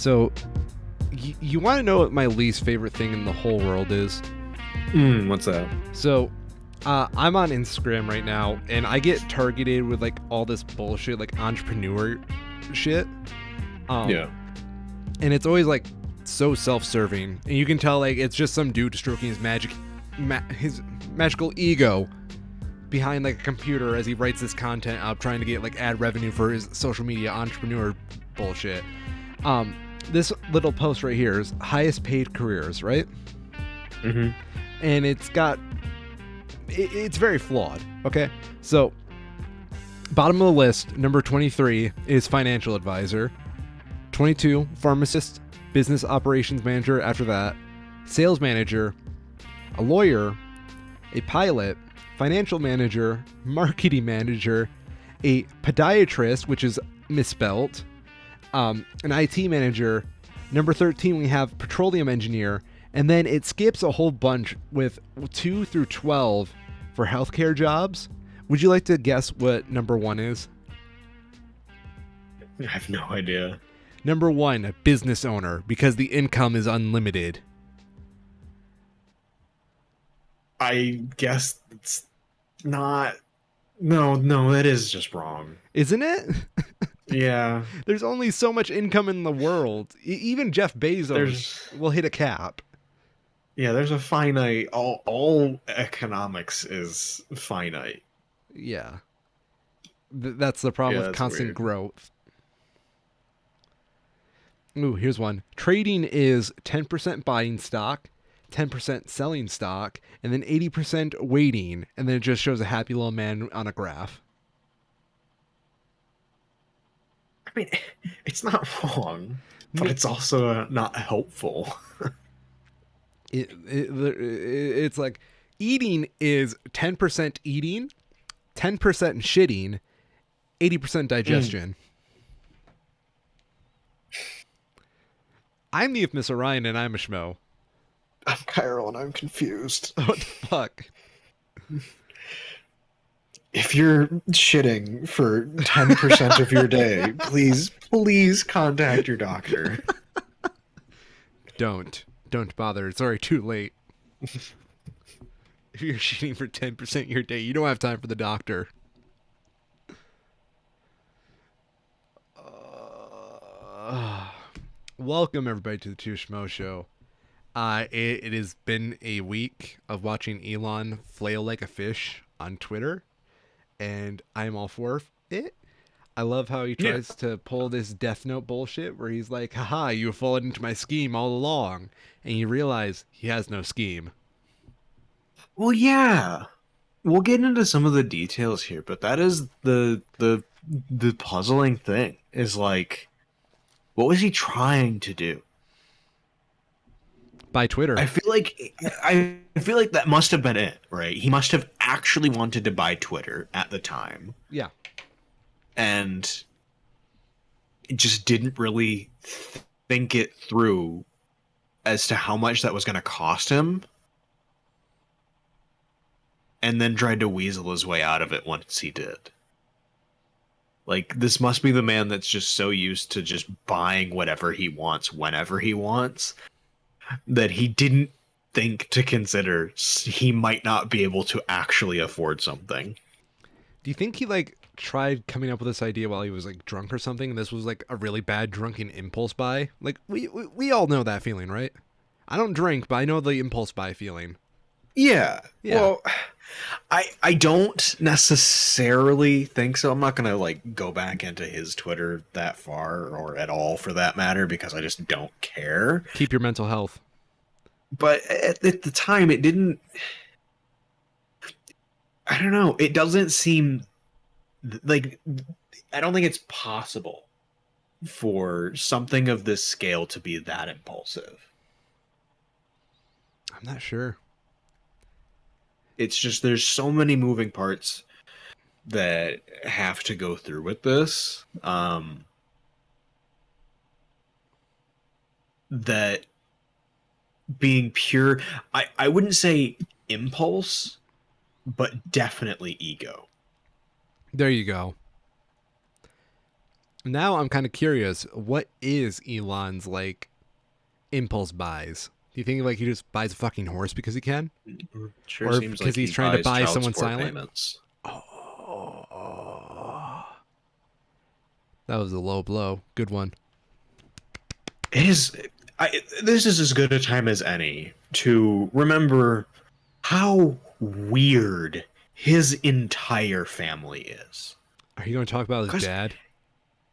So, you want to know what my least favorite thing in the whole world is? What's that? So, I'm on Instagram right now, and I get targeted with like all this bullshit, like entrepreneur shit. Um, Yeah. and it's always like so self-serving, and you can tell like it's just some dude stroking his magical ego behind like a computer as he writes this content up, trying to get like ad revenue for his social media entrepreneur bullshit. This little post right here is highest paid careers, right? Mm-hmm. And it's very flawed. Okay, so bottom of the list, number 23 is financial advisor, 22 pharmacist, business operations manager. After that, sales manager, a lawyer, a pilot, financial manager, marketing manager, a podiatrist, which is misspelt, an IT manager. Number 13, we have petroleum engineer, and then it skips a whole bunch with 2 through 12 for healthcare jobs. Would you like to guess what number 1 is? I have no idea. Number 1, a business owner, because the income is unlimited. I guess it's not. No, that is just wrong. Isn't it? Yeah. There's only so much income in the world. Even Jeff There's Bezos will hit a cap. there's a finite. All economics is finite. Yeah. That's the problem Yeah, with that's constant weird. growth. Ooh, here's one. Trading is 10% buying stock, 10% selling stock, and then 80% waiting. And then it just shows a happy little man on a graph. I mean, it's not wrong, but No, it's also not helpful. it's like eating is 10% eating, 10% shitting, 80% Mm. digestion. I'm the Miss Orion, and I'm a schmo. I'm Chiral and I'm confused. What the fuck? If you're shitting for 10% of your day, please contact your doctor. Don't bother. It's already too late. If you're shitting for 10% of your day, you don't have time for the doctor. Welcome everybody to the Two Schmo Show. It has been a week of watching Elon flail like a fish on Twitter, and I'm all for it. I love how he Yeah. tries to pull this Death Note bullshit where he's like, haha, you have fallen into my scheme all along. And you realize he has no scheme. Well, yeah. We'll get into some of the details here, but that is the puzzling thing is like what was he trying to do? By Twitter. I feel like that must have been it, right? He must have actually wanted to buy Twitter at the time Yeah. and just didn't really think it through as to how much that was going to cost him and then tried to weasel his way out of it once he did. Like, this must be the man that's just so used to just buying whatever he wants whenever he wants that he didn't think to consider he might not be able to actually afford something. Do you think he like tried coming up with this idea while he was like drunk or something? And this was like a really bad drunken impulse buy? Like we all know that feeling, right? I don't drink, but I know the impulse buy feeling. Yeah. Yeah. Well, I don't necessarily think so. I'm not gonna like go back into his Twitter that far or at all for that matter because I just don't care. Keep your mental health. But at the time, it didn't. I don't know. It doesn't seem like I don't think it's possible for something of this scale to be that impulsive. I'm not sure. It's just there's so many moving parts that have to go through with this. That being pure, I wouldn't say impulse, but definitely ego. There you go. Now I'm kind of curious. What is Elon's like impulse buys? Do you think like he just buys a fucking horse because he can, Sure or seems because like he's he trying to buys buy child someone support silent? payments. Oh, that was a low blow. Good one. It is. This is as good a time as any to remember how weird his entire family is. Are you going to talk about his Because dad?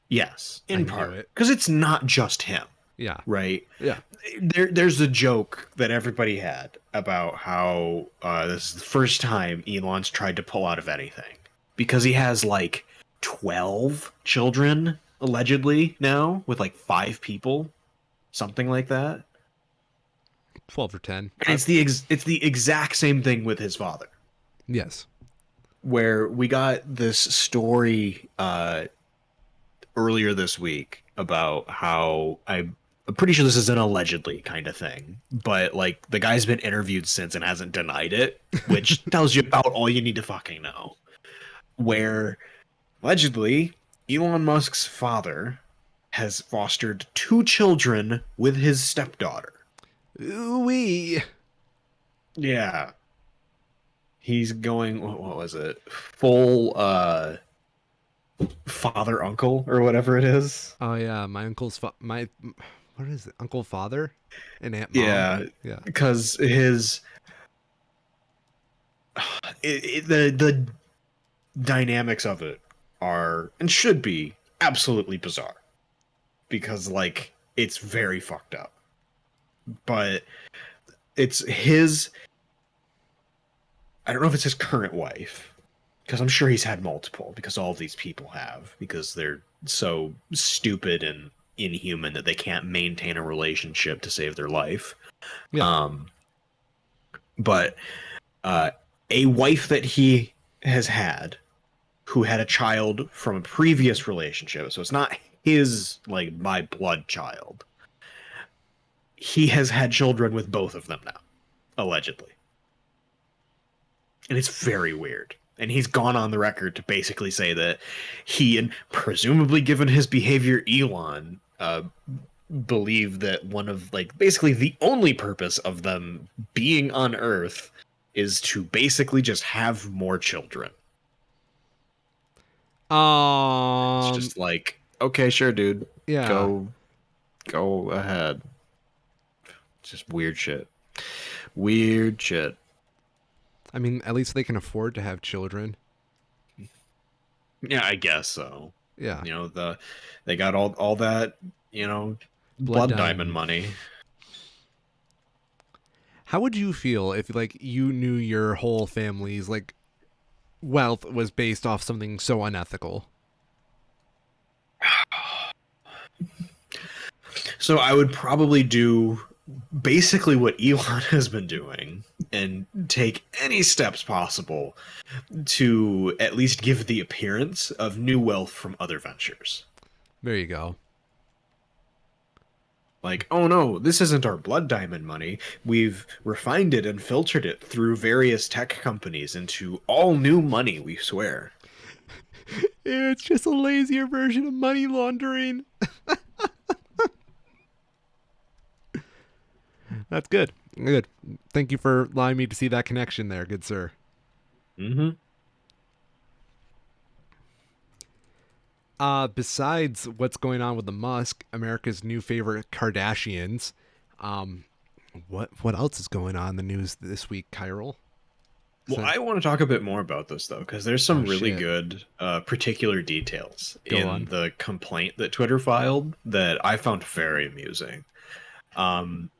yes, I in knew part, it. because it's not just him, Yeah. right? Yeah. There's a joke that everybody had about how this is the first time Elon's tried to pull out of anything because he has like 12 children allegedly now with like 5 people, something like that. 12 or 10. And it's the exact same thing with his father, Yes. where we got this story earlier this week about how I'm pretty sure this is an allegedly kind of thing, but like the guy's been interviewed since and hasn't denied it, which tells you about all you need to fucking know. Where allegedly Elon Musk's father has fostered 2 children with his stepdaughter. Ooh-wee. Yeah. He's going, what was it? Full father uncle or whatever it is. Oh yeah, my uncle's my what is it? Uncle father and aunt mom. Yeah, Yeah. because his the dynamics of it are and should be absolutely bizarre because like it's very fucked up. But it's his I don't know if it's his current wife because I'm sure he's had multiple because all of these people have because they're so stupid and inhuman that they can't maintain a relationship to save their life. Yeah. Um but uh a wife that he has had who had a child from a previous relationship. So it's not his like by blood child. He has had children with both of them now, allegedly. And it's very weird. And he's gone on the record to basically say that he and presumably given his behavior, Elon believe that one of like basically the only purpose of them being on Earth is to basically just have more children. It's Um. just like, okay, sure, dude. Yeah. Go ahead. Just weird shit. Weird shit. I mean, at least they can afford to have children. Yeah, I guess so. Yeah. You know, they got all that, Blood blood diamond diamond. money. How would you feel if like you knew your whole family's like wealth was based off something so unethical? So I would probably do basically what Elon has been doing and take any steps possible to at least give the appearance of new wealth from other ventures. There you go. Like, oh no, this isn't our blood diamond money. We've refined it and filtered it through various tech companies into all new money, we swear. It's just a lazier version of money laundering. That's good. Good. Thank you for allowing me to see that connection there, good sir. Mm-hmm. Besides what's going on with the Musk, America's new favorite Kardashians, um, what else is going on in the news this week, Kyril? Well, So, I want to talk a bit more about this though, because there's oh some really shit, good particular details go in on. the complaint that Twitter filed that I found very amusing. Um,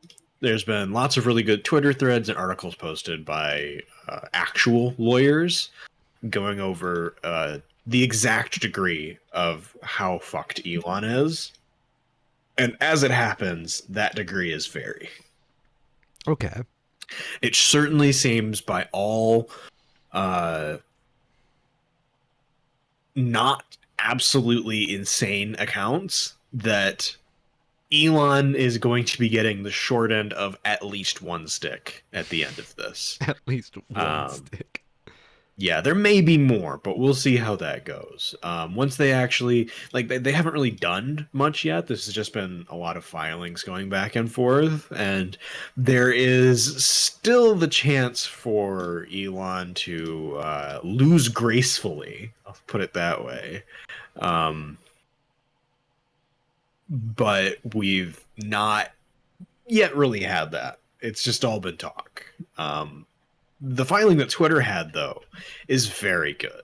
there's been lots of really good Twitter threads and articles posted by actual lawyers going over the exact degree of how fucked Elon is. And as it happens, that degree is very. Okay. It certainly seems by all uh, not absolutely insane accounts that Elon is going to be getting the short end of at least one stick at the end of this. At least one Um, stick. Yeah, there may be more, but we'll see how that goes. Once they actually they haven't really done much yet. This has just been a lot of filings going back and forth, and there is still the chance for Elon to lose gracefully. I'll put it that way. Um, but we've not yet really had that. It's just all been talk. The filing that Twitter had, though, is very good.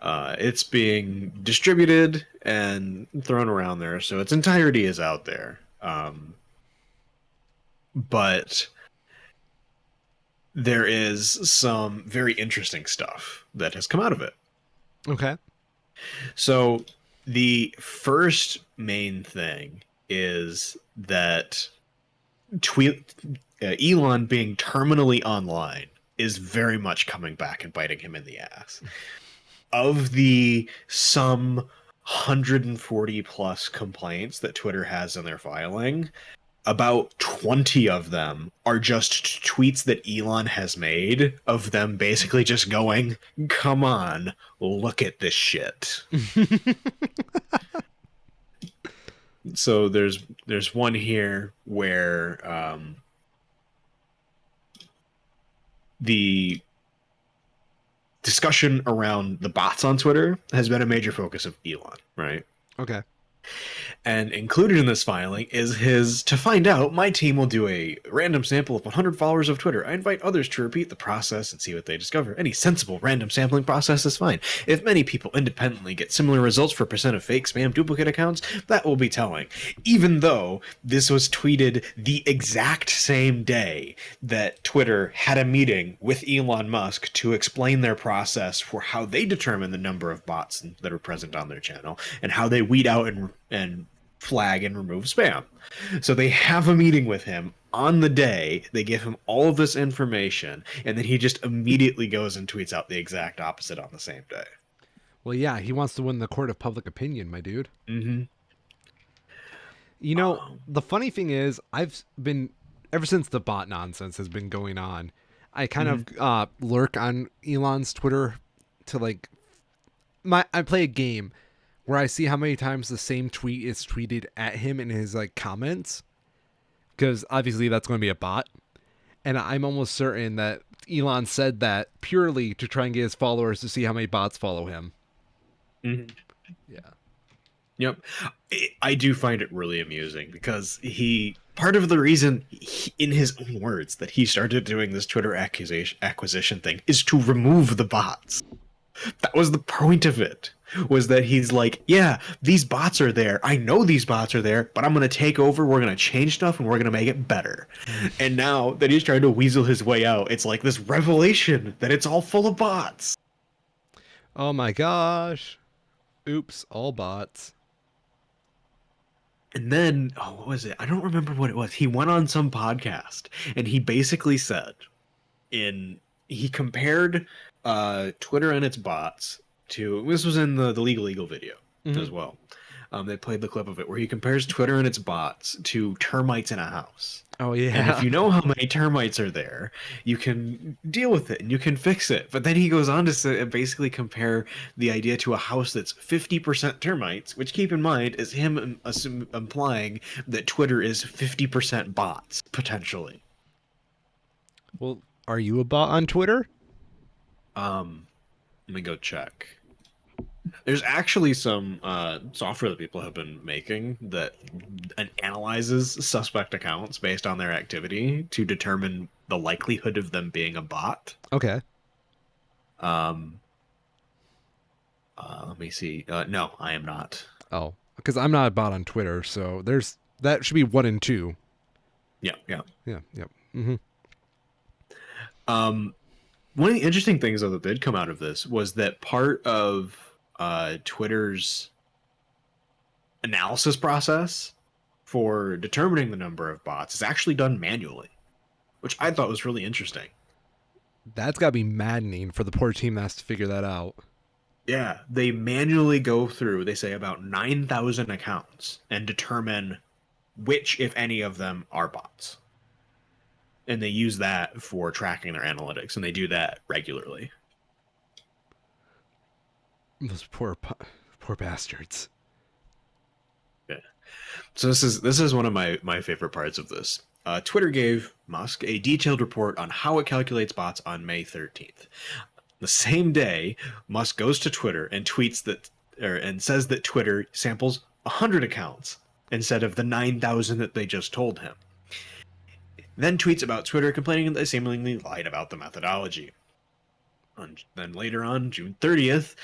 It's being distributed and thrown around there, so its entirety is out there. But there is some very interesting stuff that has come out of it. Okay. So the first main thing is that tweet Elon being terminally online is very much coming back and biting him in the ass. Of the some 140 plus complaints that Twitter has in their filing, about 20 of them are just tweets that Elon has made of them basically just going, "Come on, look at this shit." So there's one here where the discussion around the bots on Twitter has been a major focus of Elon, right? Okay. And included in this filing is his "To find out, my team will do a random sample of 100 followers of Twitter. I invite others to repeat the process and see what they discover. Any sensible random sampling process is fine. If many people independently get similar results for percent of fake spam duplicate accounts, that will be telling." Even though this was tweeted the exact same day that Twitter had a meeting with Elon Musk to explain their process for how they determine the number of bots that are present on their channel and how they weed out and flag and remove spam. So they have a meeting with him on the day. They give him all of this information, and then he just immediately goes and tweets out the exact opposite on the same day. Well, yeah, he wants to win the court of public opinion, my dude. Mm-hmm. You know, the funny thing is, I've been ever since the bot nonsense has been going on. I kind of lurk on Elon's Twitter to like I play a game where I see how many times the same tweet is tweeted at him in his like comments, because obviously that's going to be a bot. And I'm almost certain that Elon said that purely to try and get his followers to see how many bots follow him. Mm-hmm. Yeah. Yep. I do find it really amusing because part of the reason, in his own words, that he started doing this Twitter acquisition thing is to remove the bots. That was the point of it, was that he's like, yeah, these bots are there. I know these bots are there, but I'm going to take over. We're going to change stuff and we're going to make it better. And now that he's trying to weasel his way out, it's like this revelation that it's all full of bots. Oh my gosh. Oops, all bots. And then, what was it? I don't remember what it was. He went on some podcast and he basically said, he compared Twitter and its bots to, this was in the Legal Eagle video as well. They played the clip of it where he compares Twitter and its bots to termites in a house. Oh yeah. And if you know how many termites are there, you can deal with it and you can fix it. But then he goes on to basically compare the idea to a house that's 50% termites, which, keep in mind, is him implying that Twitter is 50% bots, potentially. Well, are you a bot on Twitter? Let me go check. There's actually some software that people have been making that analyzes suspect accounts based on their activity to determine the likelihood of them being a bot. Okay. Let me see. No, I am not. Oh, because I'm not a bot on Twitter, so that should be 1 and 2. Yeah, yeah. Yeah, yep. Mm-hmm. One of the interesting things, though, that did come out of this was that part of Twitter's analysis process for determining the number of bots is actually done manually, which I thought was really interesting. That's got to be maddening for the poor team that has to figure that out. Yeah, they manually go through, they say, about 9,000 accounts and determine which, if any of them, are bots. And they use that for tracking their analytics, and they do that regularly. Those poor bastards. Yeah. So this is one of my favorite parts of this. Twitter gave Musk a detailed report on how it calculates bots on May 13th. The same day, Musk goes to Twitter and tweets that, and says that Twitter samples 100 accounts instead of the 9,000 that they just told him. Then tweets about Twitter complaining that they seemingly lied about the methodology. Then later on, June 30th,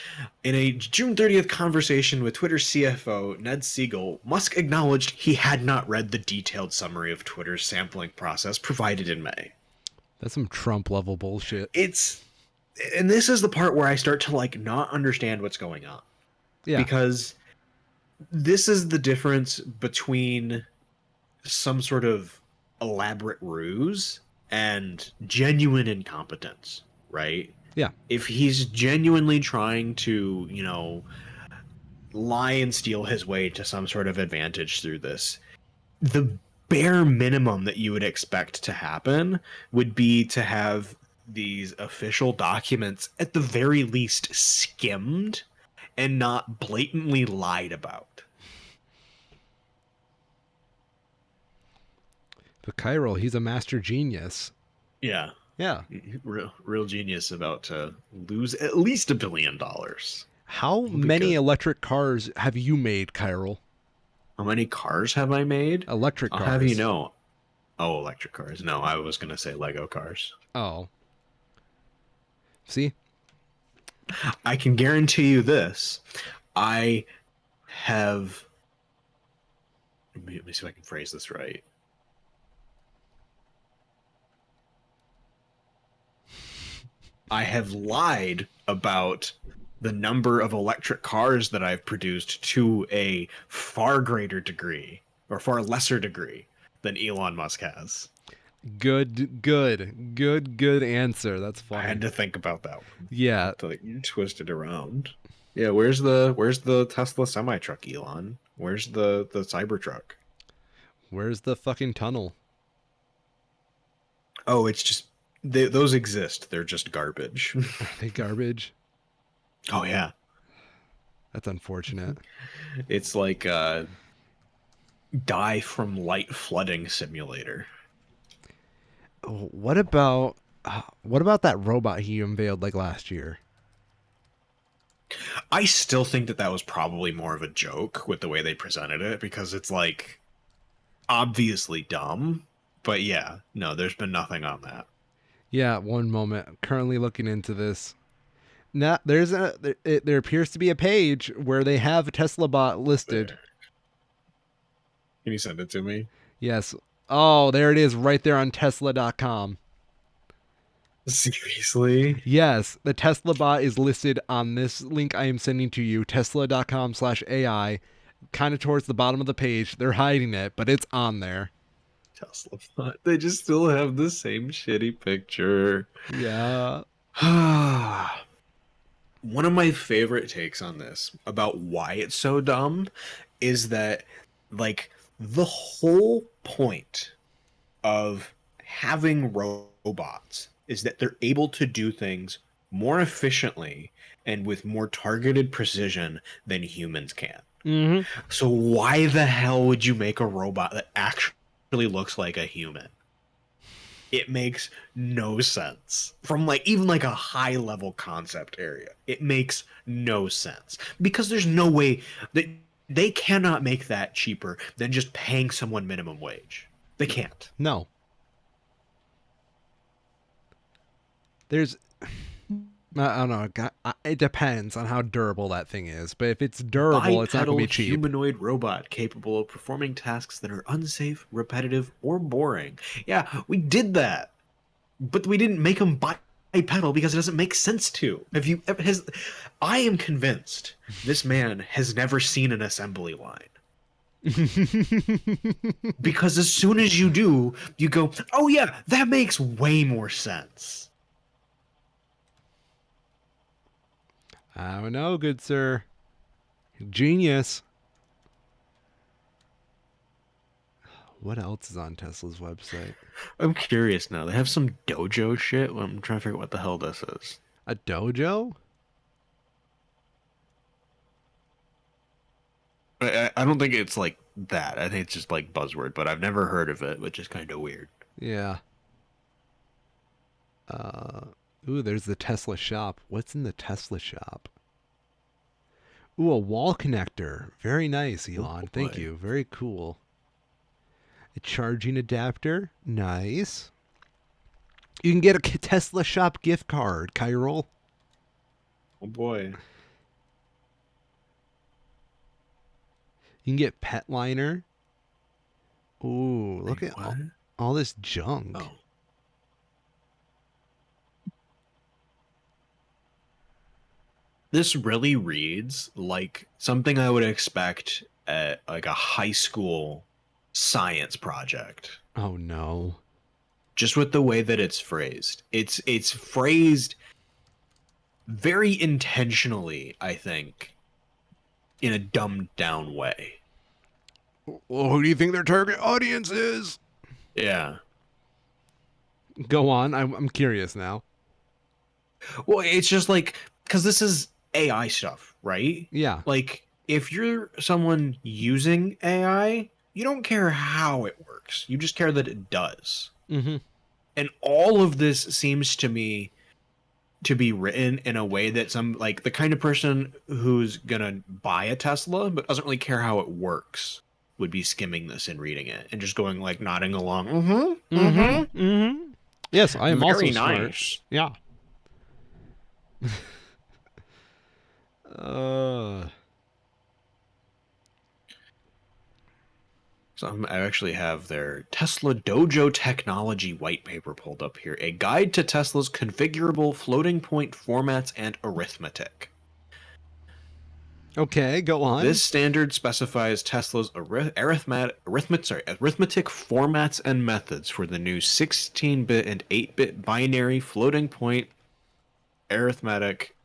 in a June 30th conversation with Twitter CFO Ned Siegel, Musk acknowledged he had not read the detailed summary of Twitter's sampling process provided in May. That's some Trump level bullshit. It's and this is the part where I start to like not understand what's going on, Yeah. because this is the difference between some sort of elaborate ruse and genuine incompetence, right? Yeah. If he's genuinely trying to, lie and steal his way to some sort of advantage through this, the bare minimum that you would expect to happen would be to have these official documents at the very least skimmed and not blatantly lied about. But Chiral, he's a master genius. Yeah. Yeah. Real genius about to lose at least $1 billion. How It'll be many good. electric cars have you made, Chiral? How many cars have I made? Electric I'll cars. have you know. Oh, electric cars. No, I was going to say Lego cars. Oh. See? I can guarantee you this. I have. Let me see if I can phrase this right. I have lied about the number of electric cars that I've produced to a far greater degree, or far lesser degree, than Elon Musk has. Good answer. That's I funny. had to think about that one. Yeah. To, like, twist it around. Yeah, where's the Tesla semi truck, Elon? Where's the Cybertruck? Where's the fucking tunnel? Oh, it's just those exist. They're just garbage. Are they garbage? Oh yeah, That's unfortunate. it's like a die from light flooding simulator. What about that robot he unveiled like last year? I still think that was probably more of a joke with the way they presented it, because it's like obviously dumb. But yeah, no, there's been nothing on that. Yeah, one moment. I'm currently looking into this. Now, there appears to be a page where they have a Tesla bot listed. There. Can you send it to me? Yes. Oh, there it is right there on Tesla.com. Seriously? Yes, the Tesla bot is listed on this link I am sending to you, tesla.com/AI, kind of towards the bottom of the page. They're hiding it, but it's on there. Tesla bot. They just still have the same shitty picture. Yeah. One of my favorite takes on this about why it's so dumb is that, like, the whole point of having robots is that they're able to do things more efficiently and with more targeted precision than humans can. Mm-hmm. So why the hell would you make a robot that actually looks like a human? It makes no sense. From like even like a high level concept area, it makes no sense, because there's no way that they cannot make that cheaper than just paying someone minimum wage. They can't. No. There's I don't know. It depends on how durable that thing is. But if it's durable, it's not going to be cheap. Humanoid robot capable of performing tasks that are unsafe, repetitive, or boring. Yeah, we did that, but we didn't make them bipedal because it doesn't make sense to. If you has, I am convinced this man has never seen an assembly line. Because as soon as you do, you go, "Oh yeah, that makes way more sense." I don't know, good sir. Genius. What else is on Tesla's website? I'm curious now. They have some dojo shit. I'm trying to figure out what the hell this is. A dojo? I don't think it's like that. I think it's just like buzzword, but I've never heard of it, which is kind of weird. Yeah. Uh, ooh, there's the Tesla shop. What's in the Tesla shop? Ooh, a wall connector. Very nice, Oh Elon. Thank boy. you. Very cool. A charging adapter. Nice. You can get a Tesla shop gift card, Kyrol. Oh boy. You can get pet liner. Ooh, Wait, look at what? all this junk. Oh. This really reads like something I would expect at like a high school science project. Oh no. Just with the way that it's phrased. It's phrased very intentionally, I think, in a dumbed down way. Well, who do you think their target audience is? Yeah. Go on. I'm curious now. Well, it's just like because this is AI stuff, right? Yeah. Like if you're someone using AI, you don't care how it works. You just care that it does. Mm-hmm. And all of this seems to me to be written in a way that some like the kind of person who's gonna buy a Tesla but doesn't really care how it works would be skimming this and reading it and just going like nodding along. Mm-hmm. Mm-hmm. Mm-hmm. Mm-hmm. Yes, I am also Very smart. nice. Yeah. Uh. So I actually have their Tesla Dojo technology white paper pulled up here. A guide to Tesla's configurable floating point formats and arithmetic. Okay, go on. This standard specifies Tesla's arithmetic formats and methods for the new 16-bit and 8-bit binary floating point arithmetic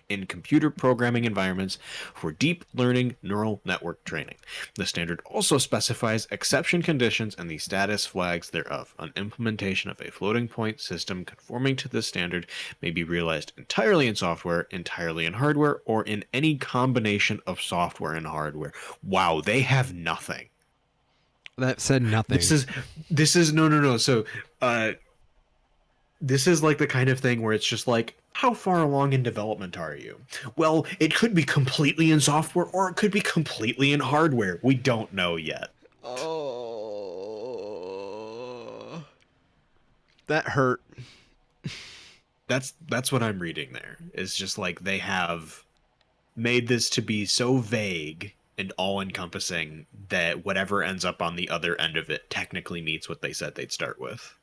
in computer programming environments for deep learning neural network training. The standard also specifies exception conditions and the status flags thereof. An implementation of a floating point system conforming to this standard may be realized entirely in software, entirely in hardware, or in any combination of software and hardware. Wow, they have nothing. That said This nothing. is this is no. So this is like the kind of thing where it's just like, how far along in development are you? Well, it could be completely in software or it could be completely in hardware. We don't know yet. Oh. That hurt. That's what I'm reading there. It's just like they have made this to be so vague and all encompassing that whatever ends up on the other end of it technically meets what they said they'd start with.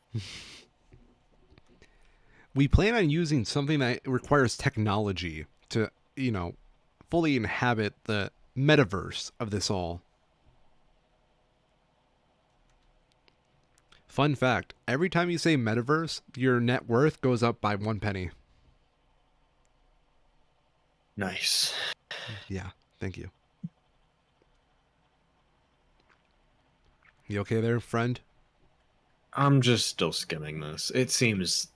We plan on using something that requires technology to, fully inhabit the metaverse of this all. Fun fact, every time you say metaverse, your net worth goes up by 1 penny. Nice. Yeah, thank you. You okay there, friend? I'm just still skimming this. It seems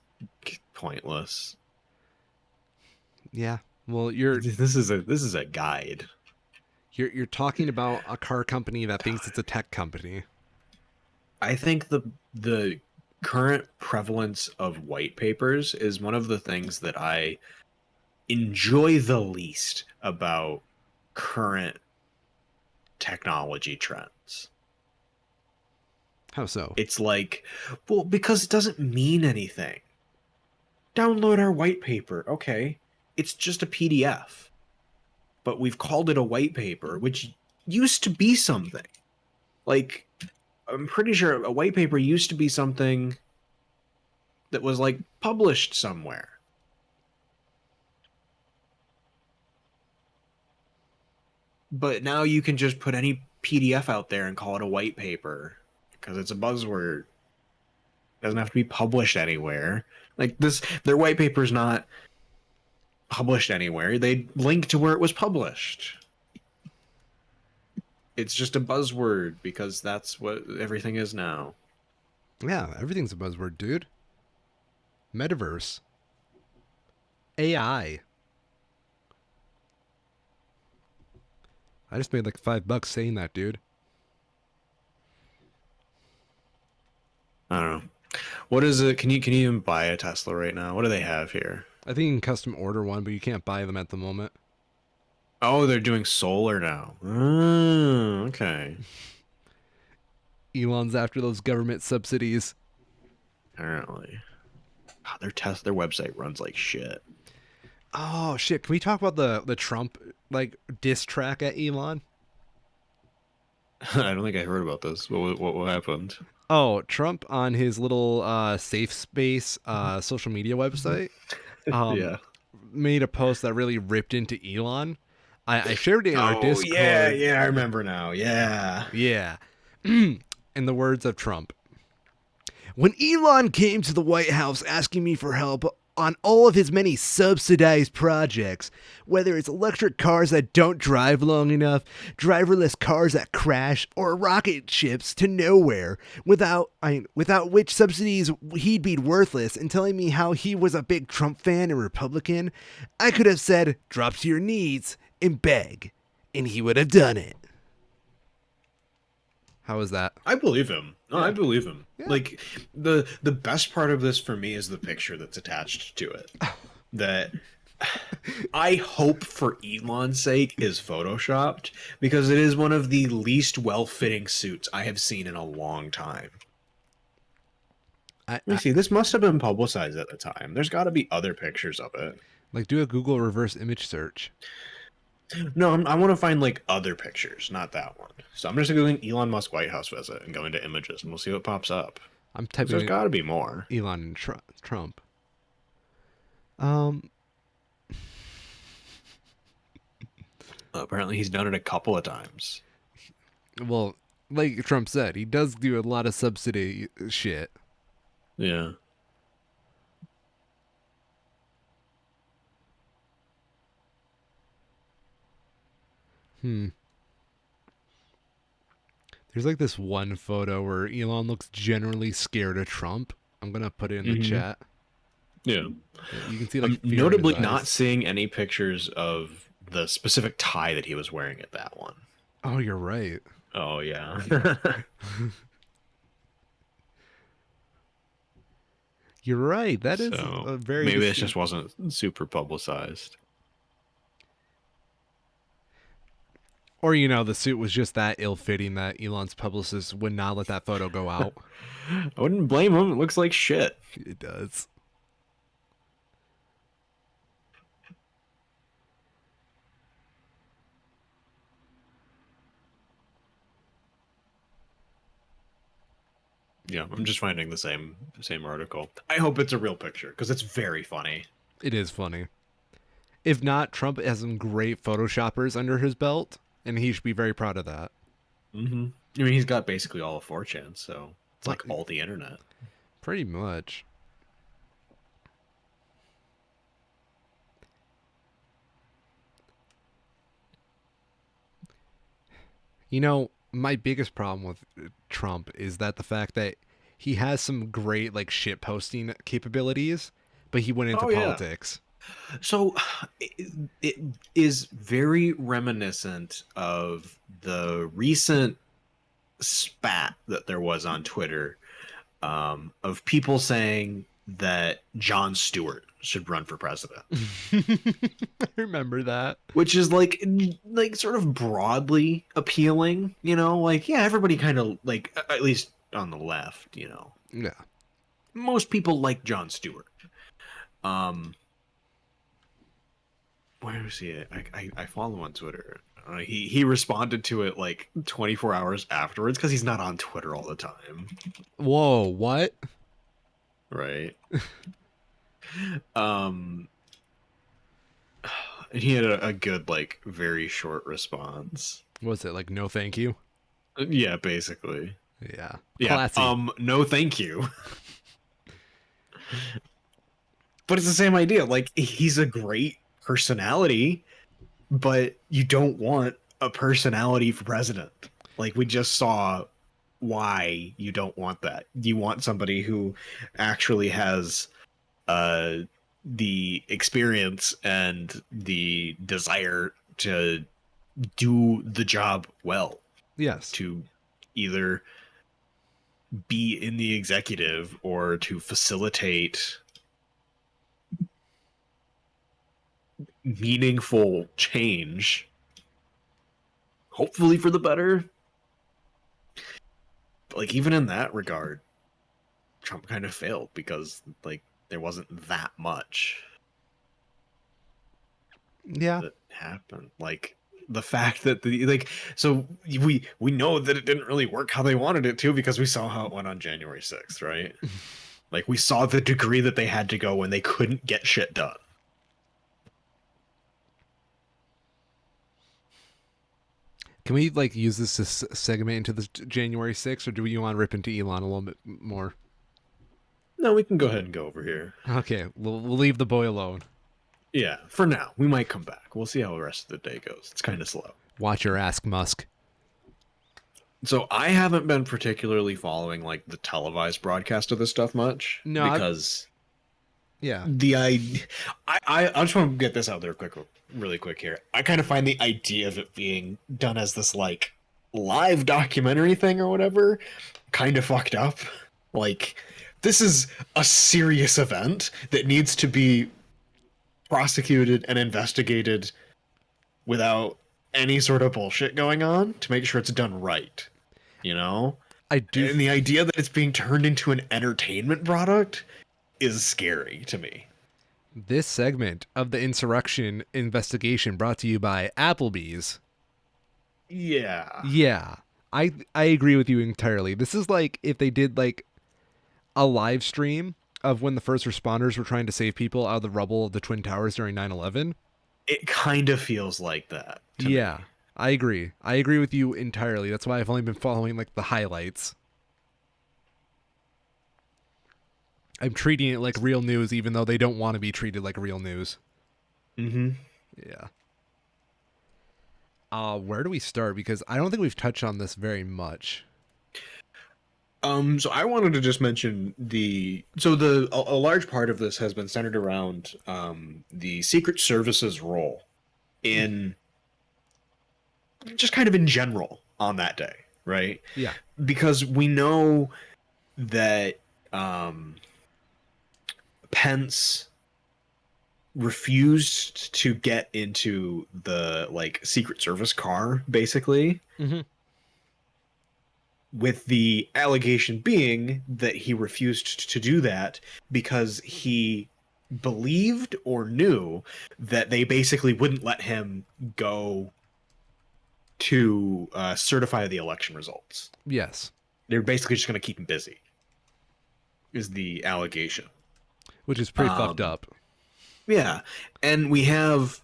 pointless. Yeah. Well, you're This is a guide. you're talking about a car company that thinks it's a tech company. I think the current prevalence of white papers is one of the things that I enjoy the least about current technology trends. How so? It's like, well, because it doesn't mean anything. Download our white paper. Okay. It's just a PDF. But we've called it a white paper, which used to be something. Like, I'm pretty sure a white paper used to be something that was like published somewhere. But now you can just put any PDF out there and call it a white paper because it's a buzzword. It doesn't have to be published anywhere. Like this, their white paper's not published anywhere. They link to where it was published. It's just a buzzword because that's what everything is now. Yeah, everything's a buzzword, dude. Metaverse. AI. I just made like $5 saying that, dude. I don't know. What is it? Can you even buy a Tesla right now? What do they have here? I think you can custom order one, but you can't buy them at the moment. Oh, they're doing solar now. Oh, okay. Elon's after those government subsidies. Apparently. God, their website runs like shit. Oh shit! Can we talk about the Trump like diss track at Elon? I don't think I heard about this. What happened? Oh, Trump on his little safe space social media website um, Yeah. made a post that really ripped into Elon. I shared it in our Oh yeah, Discord. yeah, I remember now. Yeah. Yeah. In the words of Trump, when Elon came to the White House asking me for help on all of his many subsidized projects, whether it's electric cars that don't drive long enough, driverless cars that crash, or rocket ships to nowhere, without which subsidies he'd be worthless, and telling me how he was a big Trump fan and Republican, I could have said, drop to your knees and beg, and he would have done it. How was that? I believe him. No, I Yeah. believe him. Yeah. Like the best part of this for me is the picture that's attached to it. That I hope for Elon's sake is photoshopped because it is one of the least well-fitting suits I have seen in a long time. I, Let me I see. This must have been publicized at the time. There's got to be other pictures of it. like do a Google reverse image search. No, I want to find like other pictures, not that one. So I'm just googling Elon Musk White House visit and going to images, and we'll see what pops up. I'm 'Cause typing there's in got to be more. Elon and Trump. Um, Apparently, he's done it a couple of times. well, like Trump said, he does do a lot of subsidy shit. Yeah. Hmm. There's like this one photo where Elon looks generally scared of Trump. I'm gonna put it in the Mm-hmm. chat. Yeah. You can see like I'm fear in his notably not eyes. seeing any pictures of the specific tie that he was wearing at that one. Oh, you're right. Oh yeah. You're right. That is So a very maybe it just distinct. wasn't super publicized. Or the suit was just that ill-fitting that Elon's publicist would not let that photo go out. I wouldn't blame him. It looks like shit. It does. Yeah, I'm just finding the same article. I hope it's a real picture because it's very funny. It is funny. If not, Trump has some great photoshoppers under his belt, and he should be very proud of that. Mm-hmm. I mean, he's got basically all of 4chan, so it's Like, like all the internet. pretty much. My biggest problem with Trump is that the fact that he has some great like shit posting capabilities, but he went into Oh yeah. politics. So it is very reminiscent of the recent spat that there was on Twitter of people saying that Jon Stewart should run for president, I remember that. which is like sort of broadly appealing, like yeah, everybody kind of like at least on the left, Yeah. most people like Jon Stewart. Um, where is he? I follow him on Twitter. He responded to it like 24 hours afterwards because he's not on Twitter all the time, Whoa, what? right? Um, and he had a good like very short response. What was it like? No, thank you. Yeah, basically. Yeah. Yeah. Classy. No, thank you. But it's the same idea. Like he's a great personality, but you don't want a personality for president. Like we just saw why you don't want that. You want somebody who actually has the experience and the desire to do the job well, Yes. to either be in the executive or to facilitate meaningful change, hopefully for the better. But like even in that regard, Trump kind of failed because like there wasn't that much Yeah. that happened. Like the fact that the like so we know that it didn't really work how they wanted it to because we saw how it went on January 6th, right? Like we saw the degree that they had to go when they couldn't get shit done. Can we like use this to segment into the January 6th, or do you want to rip into Elon a little bit more? No, we can go ahead and go over here. Okay, we'll leave the boy alone. Yeah, for now. We might come back. We'll see how the rest of the day goes. It's kind of slow. Watch your ask, Musk. So I haven't been particularly following like the televised broadcast of this stuff much No, because yeah, I just want to get this out there really quick here. I kind of find the idea of it being done as this like live documentary thing or whatever kind of fucked up. Like this is a serious event that needs to be prosecuted and investigated without any sort of bullshit going on to make sure it's done right, you know? I do. And the idea that it's being turned into an entertainment product is scary to me. This segment of the insurrection investigation brought to you by Applebee's. Yeah. Yeah, I agree with you entirely. This is like if they did like a live stream of when the first responders were trying to save people out of the rubble of the Twin Towers during 9/11. It kind of feels like that to me. Yeah, I agree. I agree with you entirely. That's why I've only been following like the highlights. I'm treating it like real news, even though they don't want to be treated like real news. Mm-hmm. Yeah. Where do we start? Because I don't think we've touched on this very much. So I wanted to just mention a large part of this has been centered around the Secret Service's role in just kind of in general on that day, right? Yeah. Because we know that Pence refused to get into the like Secret Service car, basically, Mm-hmm. with the allegation being that he refused to do that because he believed or knew that they basically wouldn't let him go to certify the election results. Yes. They're basically just going to keep him busy, is the allegation. Which is pretty fucked up. Yeah. And we have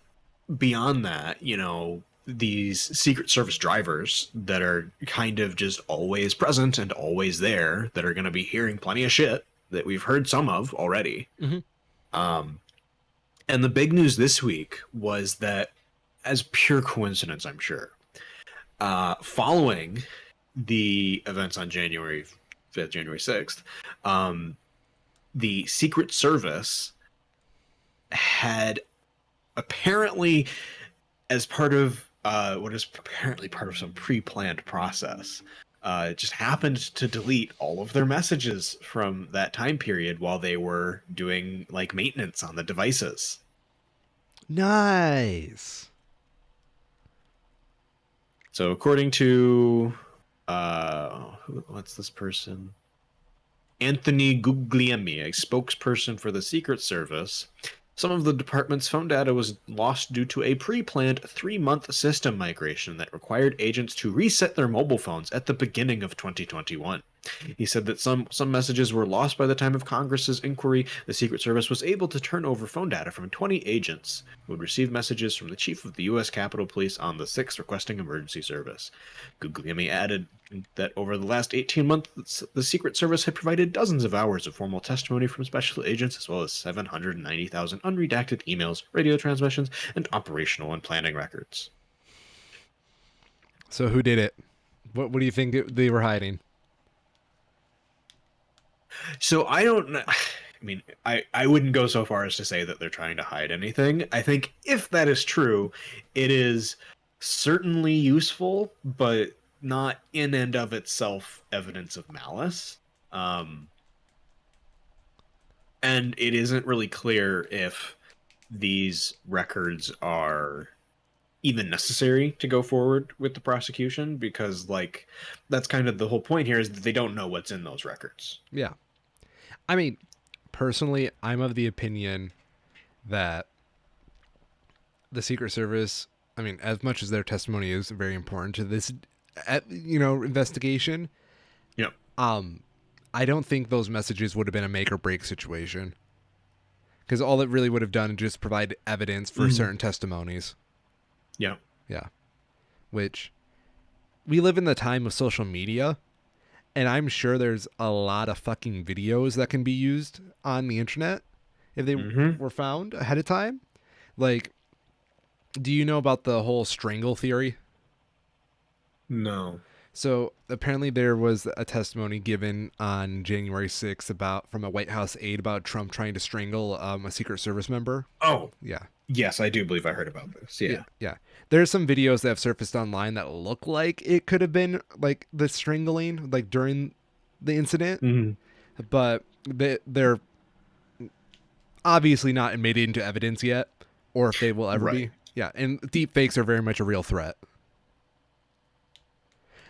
beyond that, you know, these Secret Service drivers that are kind of just always present and always there that are going to be hearing plenty of shit that we've heard some of already. Mm-hmm. And the big news this week was that, as pure coincidence, I'm sure, following the events on January 5th, January 6th, the Secret Service had apparently, as part of what is apparently part of some pre-planned process, just happened to delete all of their messages from that time period while they were doing like maintenance on the devices. Nice. So according to what's this person? Anthony Guglielmi, a spokesperson for the Secret Service, some of the department's phone data was lost due to a pre-planned 3-month system migration that required agents to reset their mobile phones at the beginning of 2021. He said that some messages were lost by the time of Congress's inquiry. The Secret Service was able to turn over phone data from 20 agents who had received messages from the chief of the U.S. Capitol Police on the 6th requesting emergency service. Guglielmi added that over the last 18 months, the Secret Service had provided dozens of hours of formal testimony from special agents, as well as 790,000 unredacted emails, radio transmissions, and operational and planning records. So who did it? What do you think they were hiding? So I don't know. I mean, I wouldn't go so far as to say that they're trying to hide anything. I think if that is true, it is certainly useful, but not in and of itself evidence of malice. Um, and it isn't really clear if these records are even necessary to go forward with the prosecution, because like that's kind of the whole point here, is that they don't know what's in those records. Yeah. I mean, personally, I'm of the opinion that the Secret Service, I mean, as much as their testimony is very important to this, investigation, Yep. I don't think those messages would have been a make or break situation. Because all it really would have done is just provide evidence for Mm-hmm. certain testimonies. Yeah. Yeah. Which we live in the time of social media, and I'm sure there's a lot of fucking videos that can be used on the internet if they Mm-hmm. were found ahead of time. Like, do you know about the whole strangle theory? No. So apparently there was a testimony given on January 6th about from a White House aide about Trump trying to strangle a Secret Service member. Oh, Yeah. yes, I do believe I heard about this. Yeah, Yeah. yeah. There's some videos that have surfaced online that look like it could have been like the strangling, like during the incident, Mm-hmm. but they're obviously not made into evidence yet, or if they will ever Right. be. Yeah, and deep fakes are very much a real threat.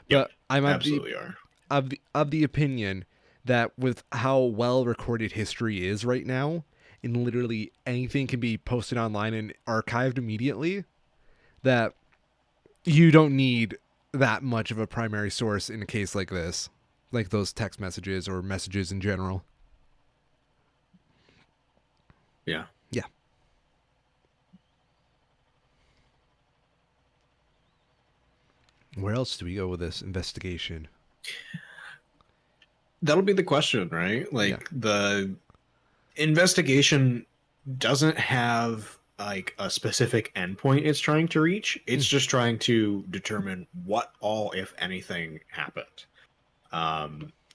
Yep. But I'm Absolutely are. of the opinion that with how well recorded history is right now, and literally anything can be posted online and archived immediately, that you don't need that much of a primary source in a case like this, like those text messages or messages in general. Yeah. Yeah. Where else do we go with this investigation? That'll be the question, right? Yeah. Like the investigation doesn't have like a specific endpoint it's trying to reach. It's Mm. just trying to determine what all, if anything, happened.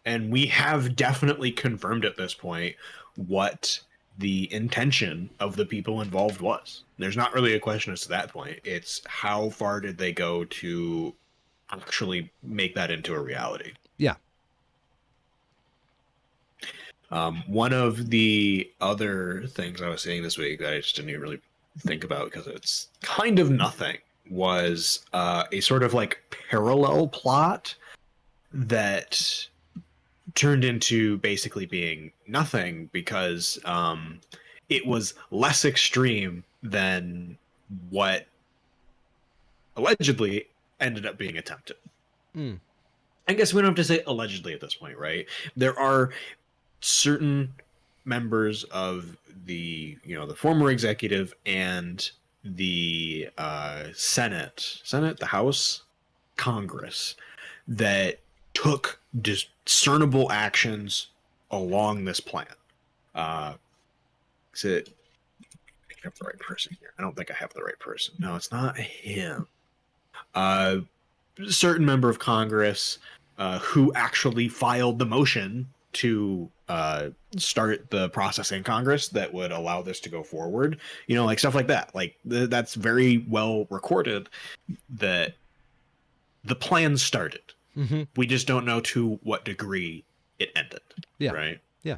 And we have definitely confirmed at this point what the intention of the people involved was. There's not really a question as to that point. It's how far did they go to actually make that into a reality. Yeah. One of the other things I was saying this week that I just didn't even really think about because it's kind of nothing was a sort of like parallel plot that turned into basically being nothing because it was less extreme than what allegedly ended up being attempted. Mm. I guess we don't have to say allegedly at this point, right? There are certain members of the former executive and the Senate, the House, Congress that took discernible actions along this plan. Is it? I have the right person here. I don't think I have the right person. No, it's not him. Uh, certain member of Congress who actually filed the motion to start the process in Congress that would allow this to go forward. Like stuff like that. Like that's very well recorded that the plan started. Mm-hmm. We just don't know to what degree it ended. Yeah. Right. Yeah.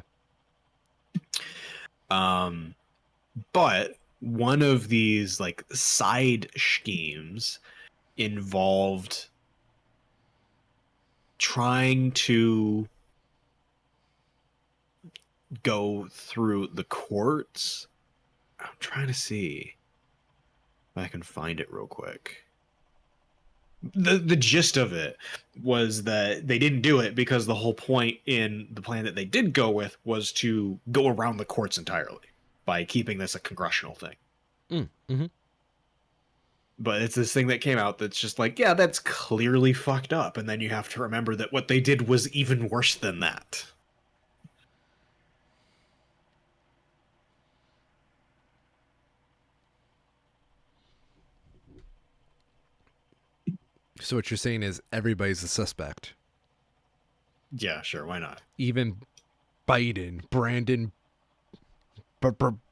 But one of these like side schemes involved trying to go through the courts. I'm trying to see if I can find it real quick. The gist of it was that they didn't do it because the whole point in the plan that they did go with was to go around the courts entirely by keeping this a congressional thing. Mm. Mm-hmm. But it's this thing that came out that's just like, yeah, that's clearly fucked up. And then you have to remember that what they did was even worse than that. So what you're saying is everybody's a suspect. Yeah, sure, why not? Even Biden,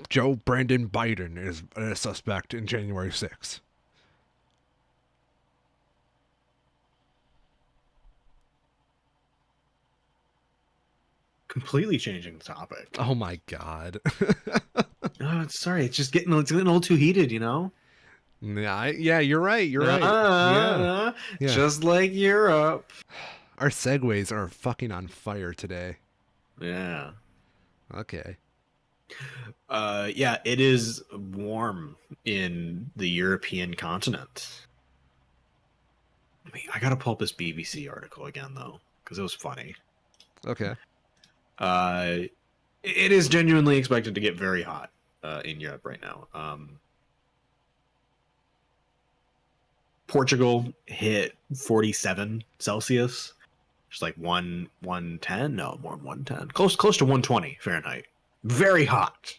Joe Brandon Biden is a suspect in January 6th. completely changing the topic. Oh my god. Oh, sorry, it's getting a little too heated, you know. Yeah, you're right. You're right. Yeah. Yeah. Just like Europe. Our segues are fucking on fire today. Yeah. Okay. Yeah, it is warm in the European continent. I gotta pull up this BBC article again though, because it was funny. Okay. Uh, it is genuinely expected to get very hot in Europe right now. Portugal hit 47 Celsius, just like 110, no more than 110, close to 120 Fahrenheit. Very hot,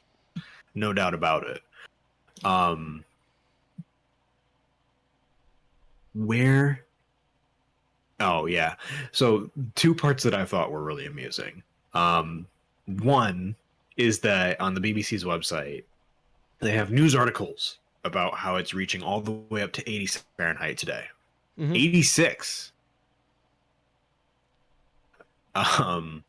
no doubt about it. Where? Oh yeah. So two parts that I thought were really amusing. One is that on the BBC's website, they have news articles about how it's reaching all the way up to 80 Fahrenheit today. Mm-hmm. 86. Um,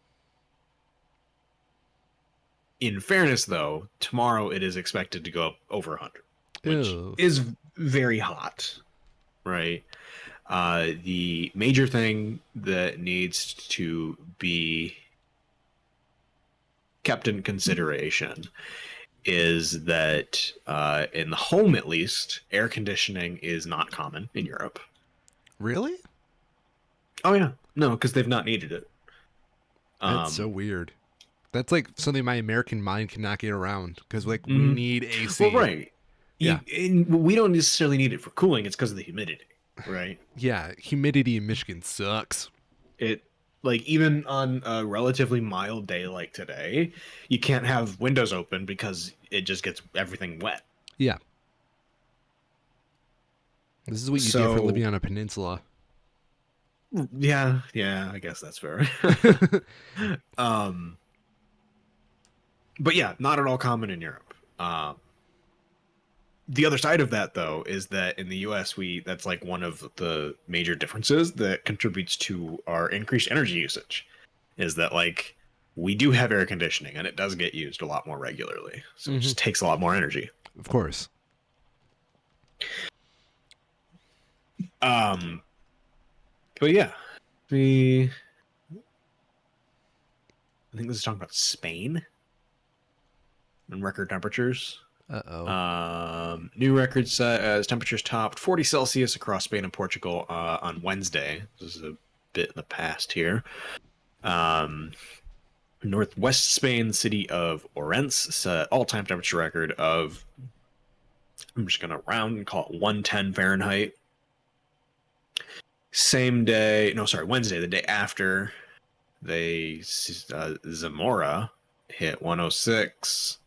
in fairness, though, tomorrow it is expected to go up over 100, which Ew. is very hot, right? The major thing that needs to be kept in consideration is that in the home, at least, air conditioning is not common in Europe. Really? Oh yeah, no, because they've not needed it. That's so weird. That's like something my American mind cannot get around because like we Mhm. need AC. Well, right. Yeah. We don't necessarily need it for cooling. It's because of the humidity, right? Yeah. Humidity in Michigan sucks. It like even on a relatively mild day like today, you can't have windows open because it just gets everything wet. Yeah. This is what you get for So living on a peninsula. yeah, I guess that's fair. um, but yeah, not at all common in Europe. The other side of that though is that in the US that's like one of the major differences that contributes to our increased energy usage is that like we do have air conditioning and it does get used a lot more regularly. So it Mm-hmm. just takes a lot more energy. Of course. Um but yeah, we I think this is talking about Spain and record temperatures. Uh-oh. New record set as temperatures topped 40 Celsius across Spain and Portugal on Wednesday. This is a bit in the past here. Northwest Spain city of Orense set all-time temperature record of, I'm just going to round and call it 110 Fahrenheit. Same day, no, sorry, Wednesday, the day after, Zamora hit 106.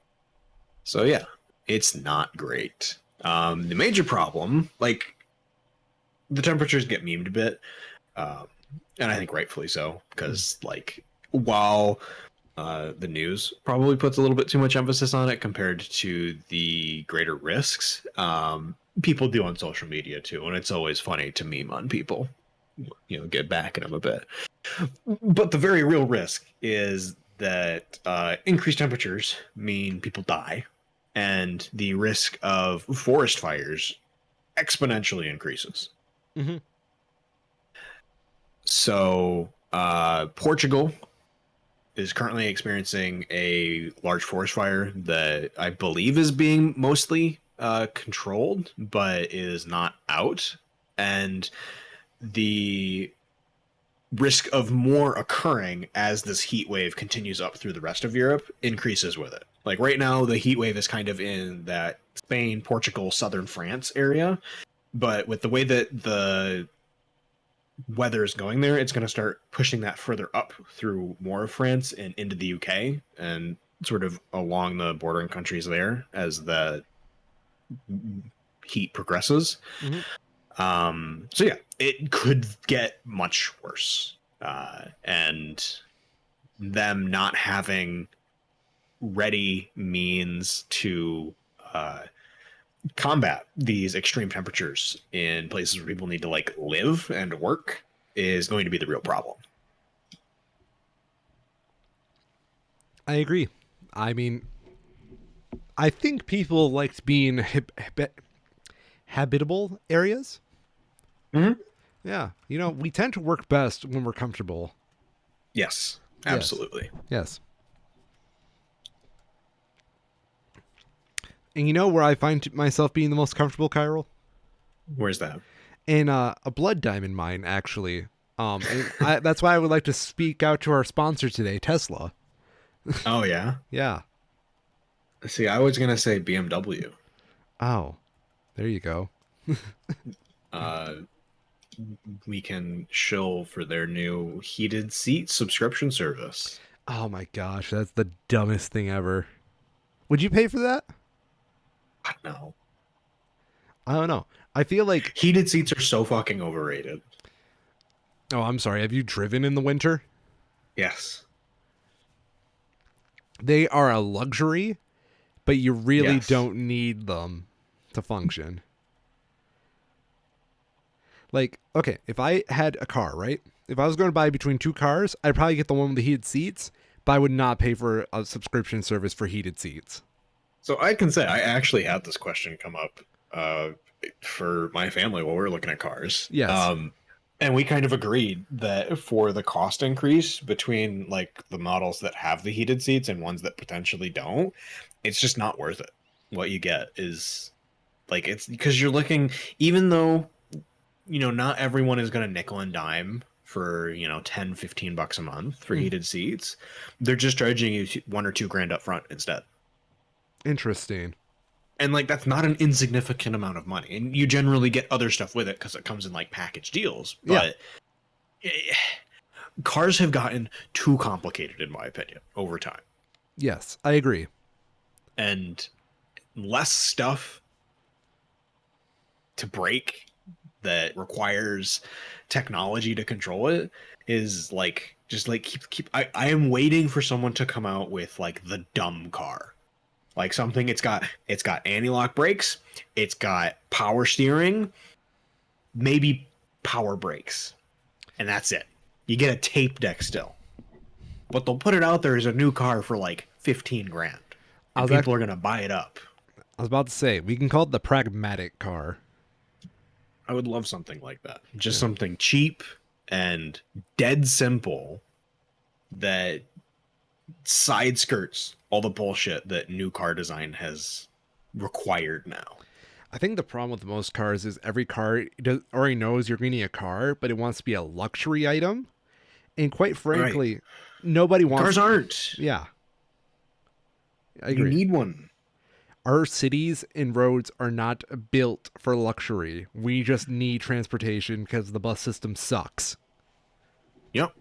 So yeah, it's not great. The major problem, like the temperatures get memed a bit, um, and I think rightfully so, because like while the news probably puts a little bit too much emphasis on it compared to the greater risks, people do on social media too, and it's always funny to meme on people, get back at them a bit. But the very real risk is that increased temperatures mean people die, and the risk of forest fires exponentially increases. Mm-hmm. So, Portugal is currently experiencing a large forest fire that I believe is being mostly controlled, but is not out. And the risk of more occurring as this heat wave continues up through the rest of Europe increases with it. Like right now, the heat wave is kind of in that Spain, Portugal, southern France area. But with the way that the weather is going there, it's going to start pushing that further up through more of France and into the UK and sort of along the bordering countries there as the heat progresses. Mm-hmm. So yeah, it could get much worse. And them not having ready means to combat these extreme temperatures in places where people need to like live and work is going to be the real problem. I agree. I mean, I think people liked being habitable areas. Hmm. Yeah, we tend to work best when we're comfortable. Yes, Yes, absolutely. yes. And you know where I find myself being the most comfortable, Chiral? Where's that? In a blood diamond mine, actually. That's why I would like to speak out to our sponsor today, Tesla. Oh yeah. Yeah. See, I was gonna say BMW. Oh, there you go. Uh, we can shill for their new heated seat subscription service. Oh my gosh, that's the dumbest thing ever. Would you pay for that? No, I don't know. I feel like. heated seats are so fucking overrated. Oh, I'm sorry. Have you driven in the winter? Yes. They are a luxury, but you really Yes. don't need them to function. Like, okay, if I had a car, right? If I was going to buy between two cars, I'd probably get the one with the heated seats, but I would not pay for a subscription service for heated seats. So I can say I actually had this question come up uh, for my family while we were looking at cars. Yes. And we kind of agreed that for the cost increase between like the models that have the heated seats and ones that potentially don't, it's just not worth it. What you get is like it's because you're looking, even though not everyone is going to nickel and dime for 10-15 bucks a month for Mm, heated seats. They're just charging you 1 or 2 grand up front instead. interesting. And like that's not an insignificant amount of money, and you generally get other stuff with it because it comes in like package deals. Yeah. But eh, cars have gotten too complicated in my opinion over time, Yes, I agree. and less stuff to break that requires technology to control it is like just like keep I am waiting for someone to come out with like the dumb car, like something it's got anti-lock brakes, it's got power steering, maybe power brakes, and that's it. You get a tape deck still, but they'll put it out there as a new car for like 15 grand, I and was people act- are gonna buy it up. I was about to say we can call it the pragmatic car. I would love something like that, just Yeah. something cheap and dead simple that side skirts all the bullshit that new car design has required now. I think the problem with most cars is every car already knows you're getting a car, but it wants to be a luxury item. And quite Right. frankly, nobody Cars wants. aren't. Yeah, I You agree. need one. Our cities and roads are not built for luxury. We just need transportation because the bus system sucks. Yep.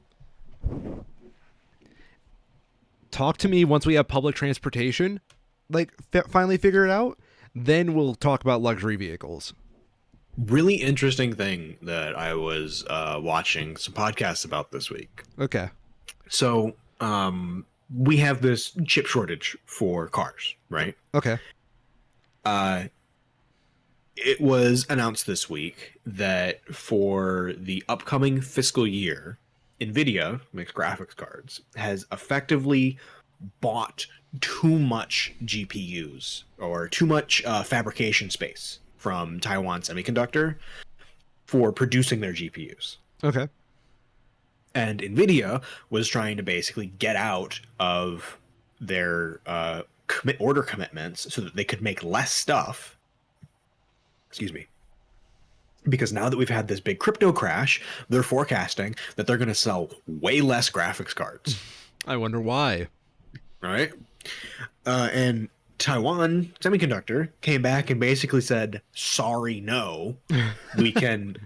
Talk to me once we have public transportation, like finally figure it out. Then we'll talk about luxury vehicles. Really interesting thing that I was watching some podcasts about this week. Okay. So, we have this chip shortage for cars, right? Okay. Uh, it was announced this week that for the upcoming fiscal year, Nvidia, makes graphics cards, has effectively bought too much GPUs or too much fabrication space from Taiwan Semiconductor for producing their GPUs. Okay. And Nvidia was trying to basically get out of their order commitments so that they could make less stuff. Excuse me. Because now that we've had this big crypto crash, they're forecasting that they're going to sell way less graphics cards. I wonder why. Right? And Taiwan Semiconductor came back and basically said, sorry, no. We can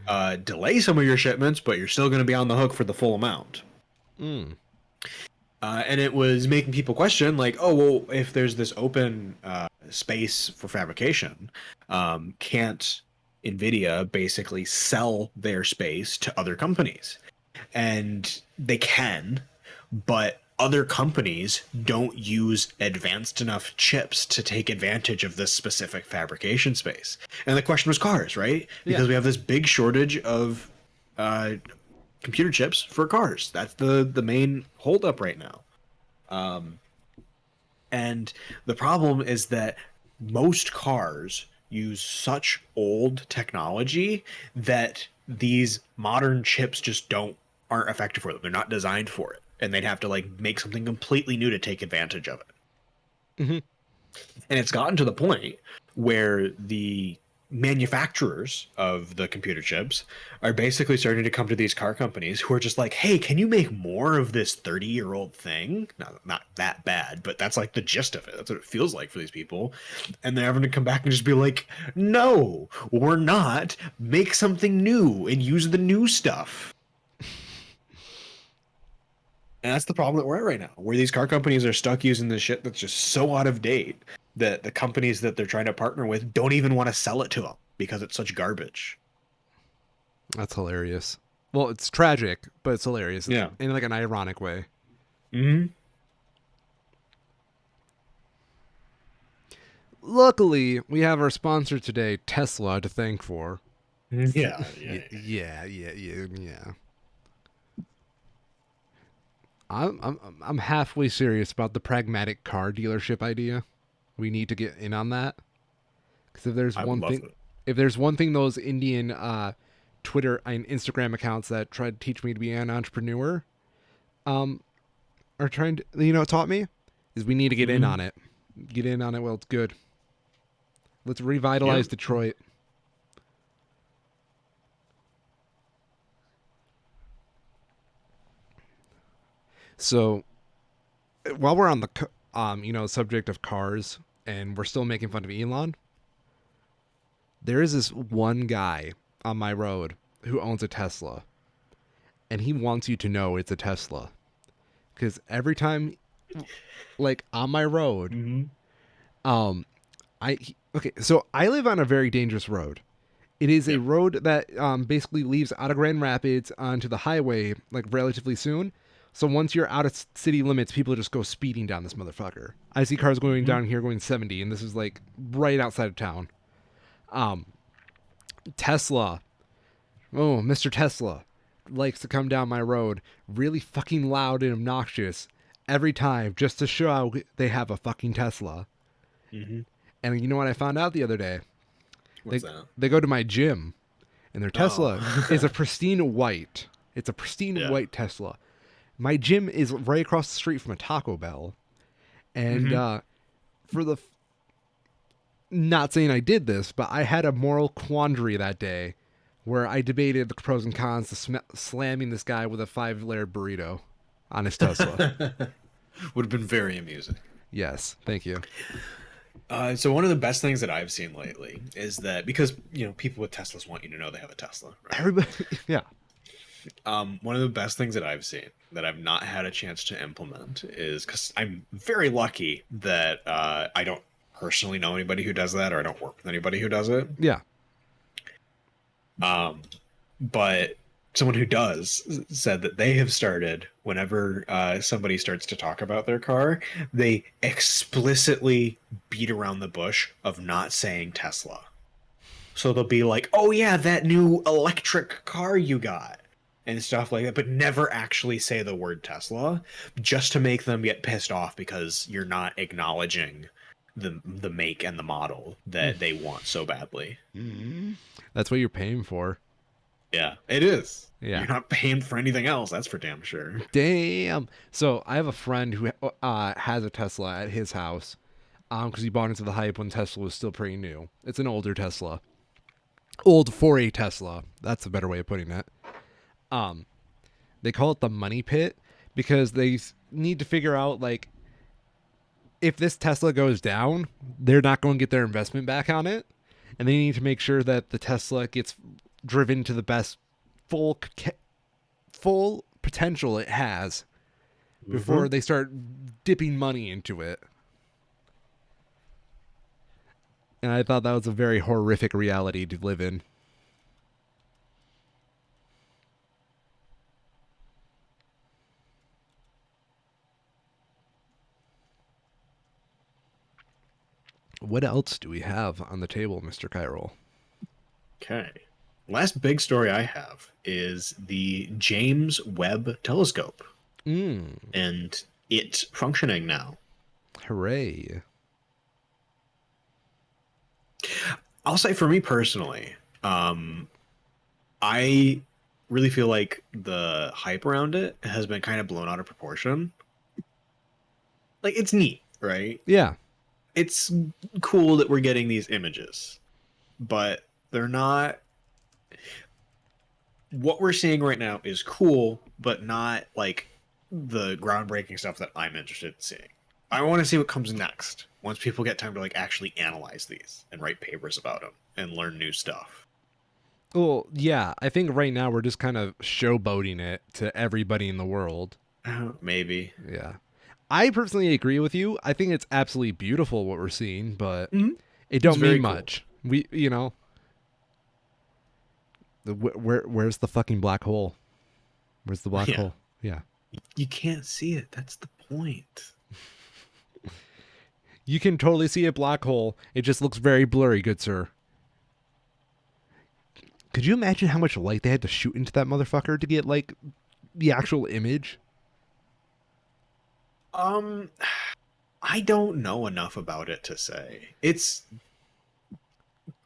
delay some of your shipments, but you're still going to be on the hook for the full amount. Mm. And it was making people question, like, oh, well, if there's this open space for fabrication, can't NVIDIA basically sell their space to other companies? And they can, but other companies don't use advanced enough chips to take advantage of this specific fabrication space. And the question was cars, right? Because Yeah. we have this big shortage of uh, computer chips for cars. That's the main holdup right now. And the problem is that most cars use such old technology that these modern chips just aren't effective for them. They're not designed for it. And they'd have to like make something completely new to take advantage of it. Mm-hmm. And it's gotten to the point where the manufacturers of the computer chips are basically starting to come to these car companies who are just like, hey, can you make more of this 30-year-old thing? Not that bad, but that's like the gist of it. That's what it feels like for these people. And they're having to come back and just be like, no, we're not. Make something new and use the new stuff. And that's the problem that we're at right now, where these car companies are stuck using this shit that's just so out of date that the companies that they're trying to partner with don't even want to sell it to them because it's such garbage. That's hilarious. Well, it's tragic, but it's hilarious. Yeah. In like an ironic way. Mm-hmm. Luckily, we have our sponsor today, Tesla, to thank for. Yeah. Yeah. I'm halfway serious about the pragmatic car dealership idea. We need to get in on that. Because I would love it. if there's one thing those Indian Twitter and Instagram accounts that try to teach me to be an entrepreneur, are trying to, taught me, is we need to get in on it. Get in on it while it's good. Let's revitalize Detroit. So, while we're on the subject of cars, and we're still making fun of Elon, there is this one guy on my road who owns a Tesla, and he wants you to know it's a Tesla, because every time, like on my road, so I live on a very dangerous road. It is a road that basically leaves out of Grand Rapids onto the highway like relatively soon. So once you're out of city limits, people just go speeding down this motherfucker. I see cars going down here going 70, and this is like right outside of town. Tesla, Mr. Tesla, likes to come down my road really fucking loud and obnoxious every time just to show they have a fucking Tesla. Mm-hmm. And you know what I found out the other day? What's that? They go to my gym, and their Tesla is a pristine white. It's a pristine white Tesla. My gym is right across the street from a Taco Bell. And not saying I did this, but I had a moral quandary that day where I debated the pros and cons to slamming this guy with a 5-layer burrito on his Tesla. Would have been very amusing. Yes, thank you. So one of the best things that I've seen lately is that because people with Teslas want you to know they have a Tesla. Right? Everybody, yeah. One of the best things that I've seen that I've not had a chance to implement is because I'm very lucky that I don't personally know anybody who does that, or I don't work with anybody who does it. Yeah. But someone who does said that they have started, whenever somebody starts to talk about their car, they explicitly beat around the bush of not saying Tesla. So they'll be like, oh yeah, that new electric car you got, and stuff like that, but never actually say the word Tesla, just to make them get pissed off because you're not acknowledging the make and the model that they want so badly. Mm-hmm. That's what you're paying for. Yeah, it is. Yeah. You're not paying for anything else, that's for damn sure. Damn. So I have a friend who has a Tesla at his house because he bought into the hype when Tesla was still pretty new. It's an older Tesla. Old for a Tesla. That's a better way of putting it. They call it the money pit because they need to figure out, like, if this Tesla goes down, they're not going to get their investment back on it. And they need to make sure that the Tesla gets driven to the best full potential it has before they start dipping money into it. And I thought that was a very horrific reality to live in. What else do we have on the table, Mr. Kyrol? Okay. Last big story I have is the James Webb Telescope. And it functioning now. Hooray. I'll say for me personally, I really feel like the hype around it has been kind of blown out of proportion. Like, it's neat, right? Yeah. It's cool that we're getting these images, but they're not. What we're seeing right now is cool, but not like the groundbreaking stuff that I'm interested in seeing. I want to see what comes next once people get time to like actually analyze these and write papers about them and learn new stuff. Well, yeah. I think right now we're just kind of showboating it to everybody in the world. Maybe. Yeah. I personally agree with you. I think it's absolutely beautiful what we're seeing, but Mhm. it It's don't mean very cool. much. Where's the fucking black hole? Where's the black Yeah. hole? Yeah. You can't see it. That's the point. You can totally see a black hole. It just looks very blurry, good sir. Could you imagine how much light they had to shoot into that motherfucker to get like the actual image? Um, I don't know enough about it to say. It's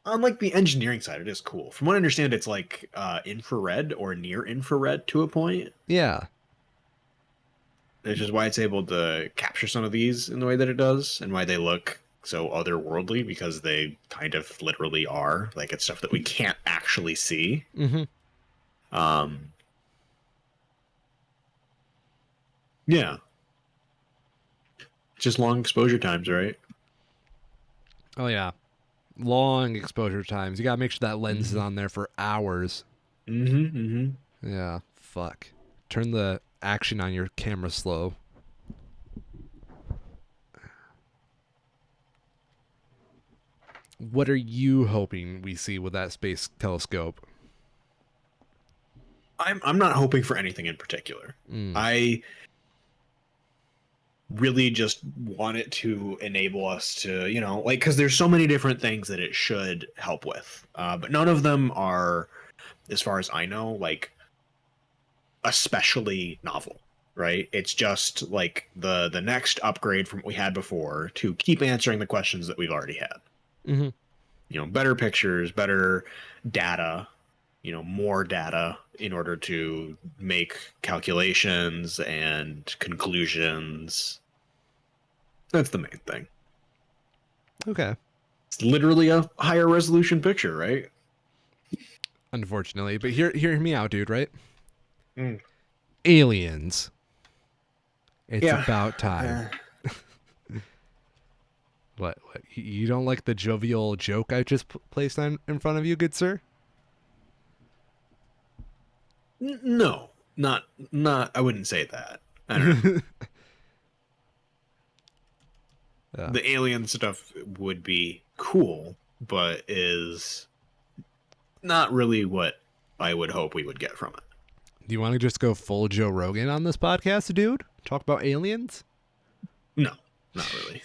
on like the engineering side, it is cool. From what I understand, it's like infrared or near infrared to a point, Yeah. which is why it's able to capture some of these in the way that it does, and why they look so otherworldly because they kind of literally are. Like it's stuff that we can't actually see. Mm-hmm. Um, yeah, just long exposure times, right? Oh yeah. Long exposure times. You gotta make sure that lens is Mm-hmm. on there for hours. Mm-hmm. Mm-hmm. Yeah. Fuck. Turn the action on your camera slow. What are you hoping we see with that space telescope? I'm not hoping for anything in particular. Mm. I really just want it to enable us to, like, because there's so many different things that it should help with, but none of them are, as far as I know, like especially novel. Right? It's just like the next upgrade from what we had before to keep answering the questions that we've already had. Mm-hmm. Better pictures, better data, more data in order to make calculations and conclusions. That's the main thing. Okay. It's literally a higher resolution picture, right? Unfortunately, but hear me out, dude. Right? Mm. Aliens. It's Yeah. about time. Uh, What? You don't like the jovial joke I just placed on in front of you, good sir? no, not. I wouldn't say that. I don't know. Yeah. The alien stuff would be cool, but is not really what I would hope we would get from it. Do you want to just go full Joe Rogan on this podcast, dude? Talk about aliens? No, not really.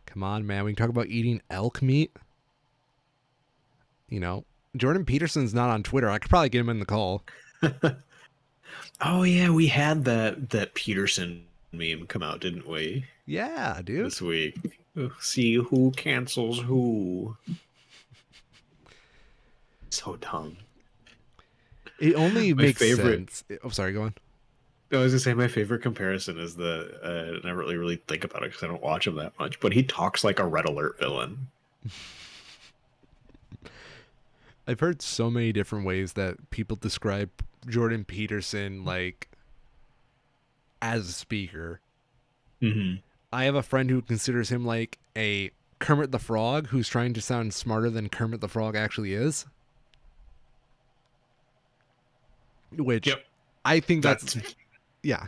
Come on, man. We can talk about eating elk meat. Jordan Peterson's not on Twitter. I could probably get him in the call. Oh yeah, we had that Peterson meme come out, didn't we? Yeah, dude. This week. See who cancels who. So dumb. It only My makes favorite. sense. Oh, sorry, go on. I was gonna say my favorite comparison is I never really think about it because I don't watch him that much, but he talks like a Red Alert villain. I've heard so many different ways that people describe Jordan Peterson like as a speaker. Mm-hmm. I have a friend who considers him like a Kermit the Frog who's trying to sound smarter than Kermit the Frog actually is. Which Yep, I think that's, that's yeah.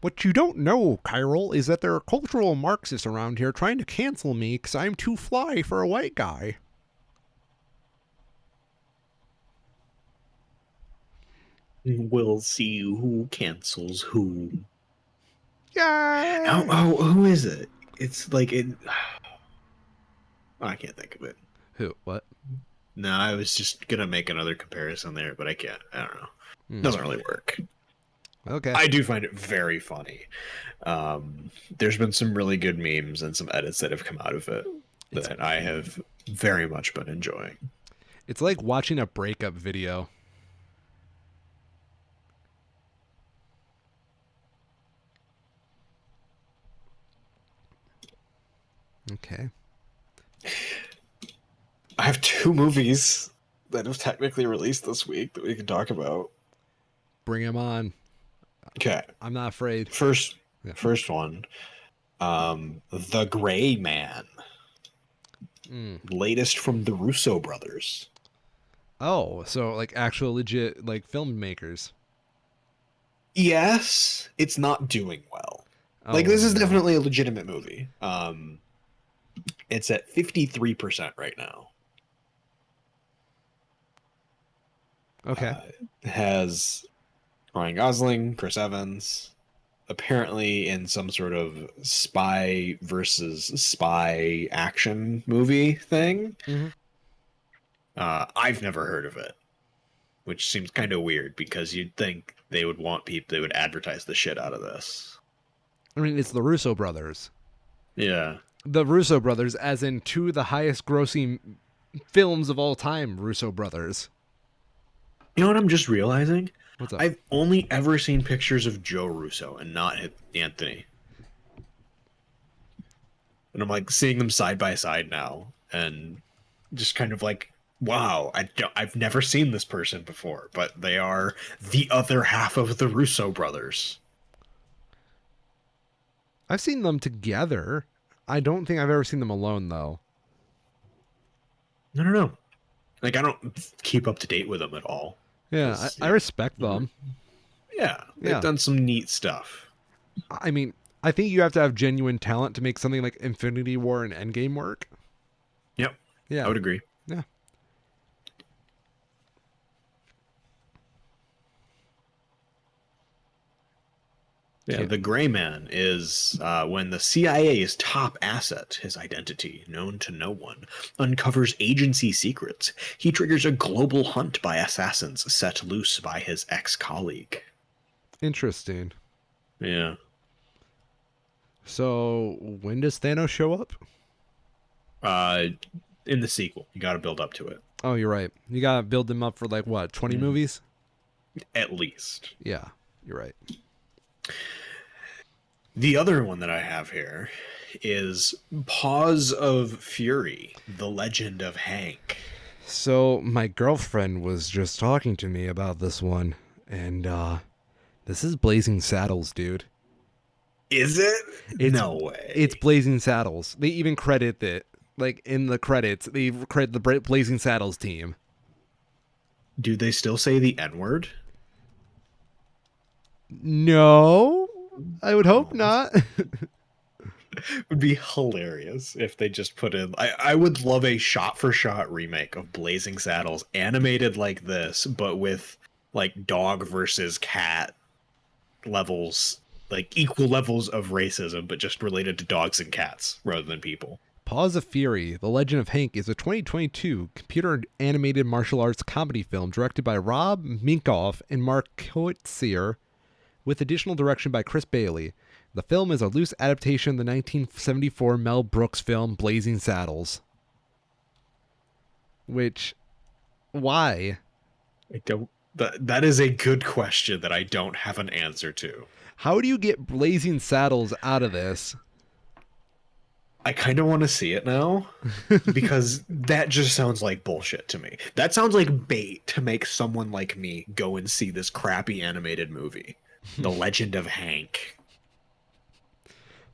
What you don't know, Kyril, is that there are cultural Marxists around here trying to cancel me because I'm too fly for a white guy. we'll see who cancels who. Yay! Who is it? It's like it. I can't think of it. Who? What? No, I was just gonna make another comparison there, but I can't. I don't know. Hmm. Doesn't really work. Okay. I do find it very funny. There's been some really good memes and some edits that have come out of it It's that I have very much been enjoying. it's like watching a breakup video. Okay. I have two movies that have technically released this week that we can talk about. Bring him on. Okay. I'm not afraid. First Yeah. first one, The Gray Man, Mm. latest from the Russo brothers. Oh, so like actual legit like filmmakers. Yes, it's not doing well. Like Oh this is no. definitely a legitimate movie. It's at 53% right now. Okay. Has Ryan Gosling, Chris Evans, apparently in some sort of spy versus spy action movie thing. Mm-hmm. I've never heard of it, which seems kind of weird because you'd think they would want people, they would advertise the shit out of this. I mean, it's the Russo brothers. Yeah. The Russo brothers, as in two of the highest grossing films of all time, Russo brothers. You know what I'm just realizing? What's up? I've only ever seen pictures of Joe Russo and not Anthony. And I'm like seeing them side by side now and just kind of like, wow, I've never seen this person before, but they are the other half of the Russo brothers. I've seen them together. I don't think I've ever seen them alone though. I don't know. Like, I don't keep up to date with them at all. Yeah, 'Cause, I respect them. yeah, they've Yeah. done some neat stuff. I mean, I think you have to have genuine talent to make something like Infinity War and Endgame work. Yep, I Yeah. would agree. Yeah. Yeah, the Gray Man is when the CIA's top asset, his identity, known to no one, uncovers agency secrets. He triggers a global hunt by assassins set loose by his ex-colleague. Interesting. Yeah. So when does Thanos show up? Uh, in the sequel, you got to build up to it. Oh, you're right. You gotta build them up for like what, 20 movies? At least. Yeah, you're right. The other one that I have here is Paws of Fury, The Legend of Hank. So my girlfriend was just talking to me about this one, and this is Blazing Saddles, dude. Is it? It's, No way. It's Blazing Saddles. They even credit it, like in the credits, they credit the Blazing Saddles team. Do they still say the N-word? No, I would hope not. Would be hilarious if they just put in. I would love a shot-for-shot remake of Blazing Saddles, animated like this, but with like dog versus cat levels, like equal levels of racism, but just related to dogs and cats rather than people. Paws of Fury, The Legend of Hank is a 2022 computer animated martial arts comedy film directed by Rob Minkoff and Mark Coetzee, with additional direction by Chris Bailey. The film is a loose adaptation of the 1974 Mel Brooks film Blazing Saddles. Which, why? I don't. That is a good question that I don't have an answer to. How do you get Blazing Saddles out of this? I kind of want to see it now because that just sounds like bullshit to me. That sounds like bait to make someone like me go and see this crappy animated movie, The Legend of Hank.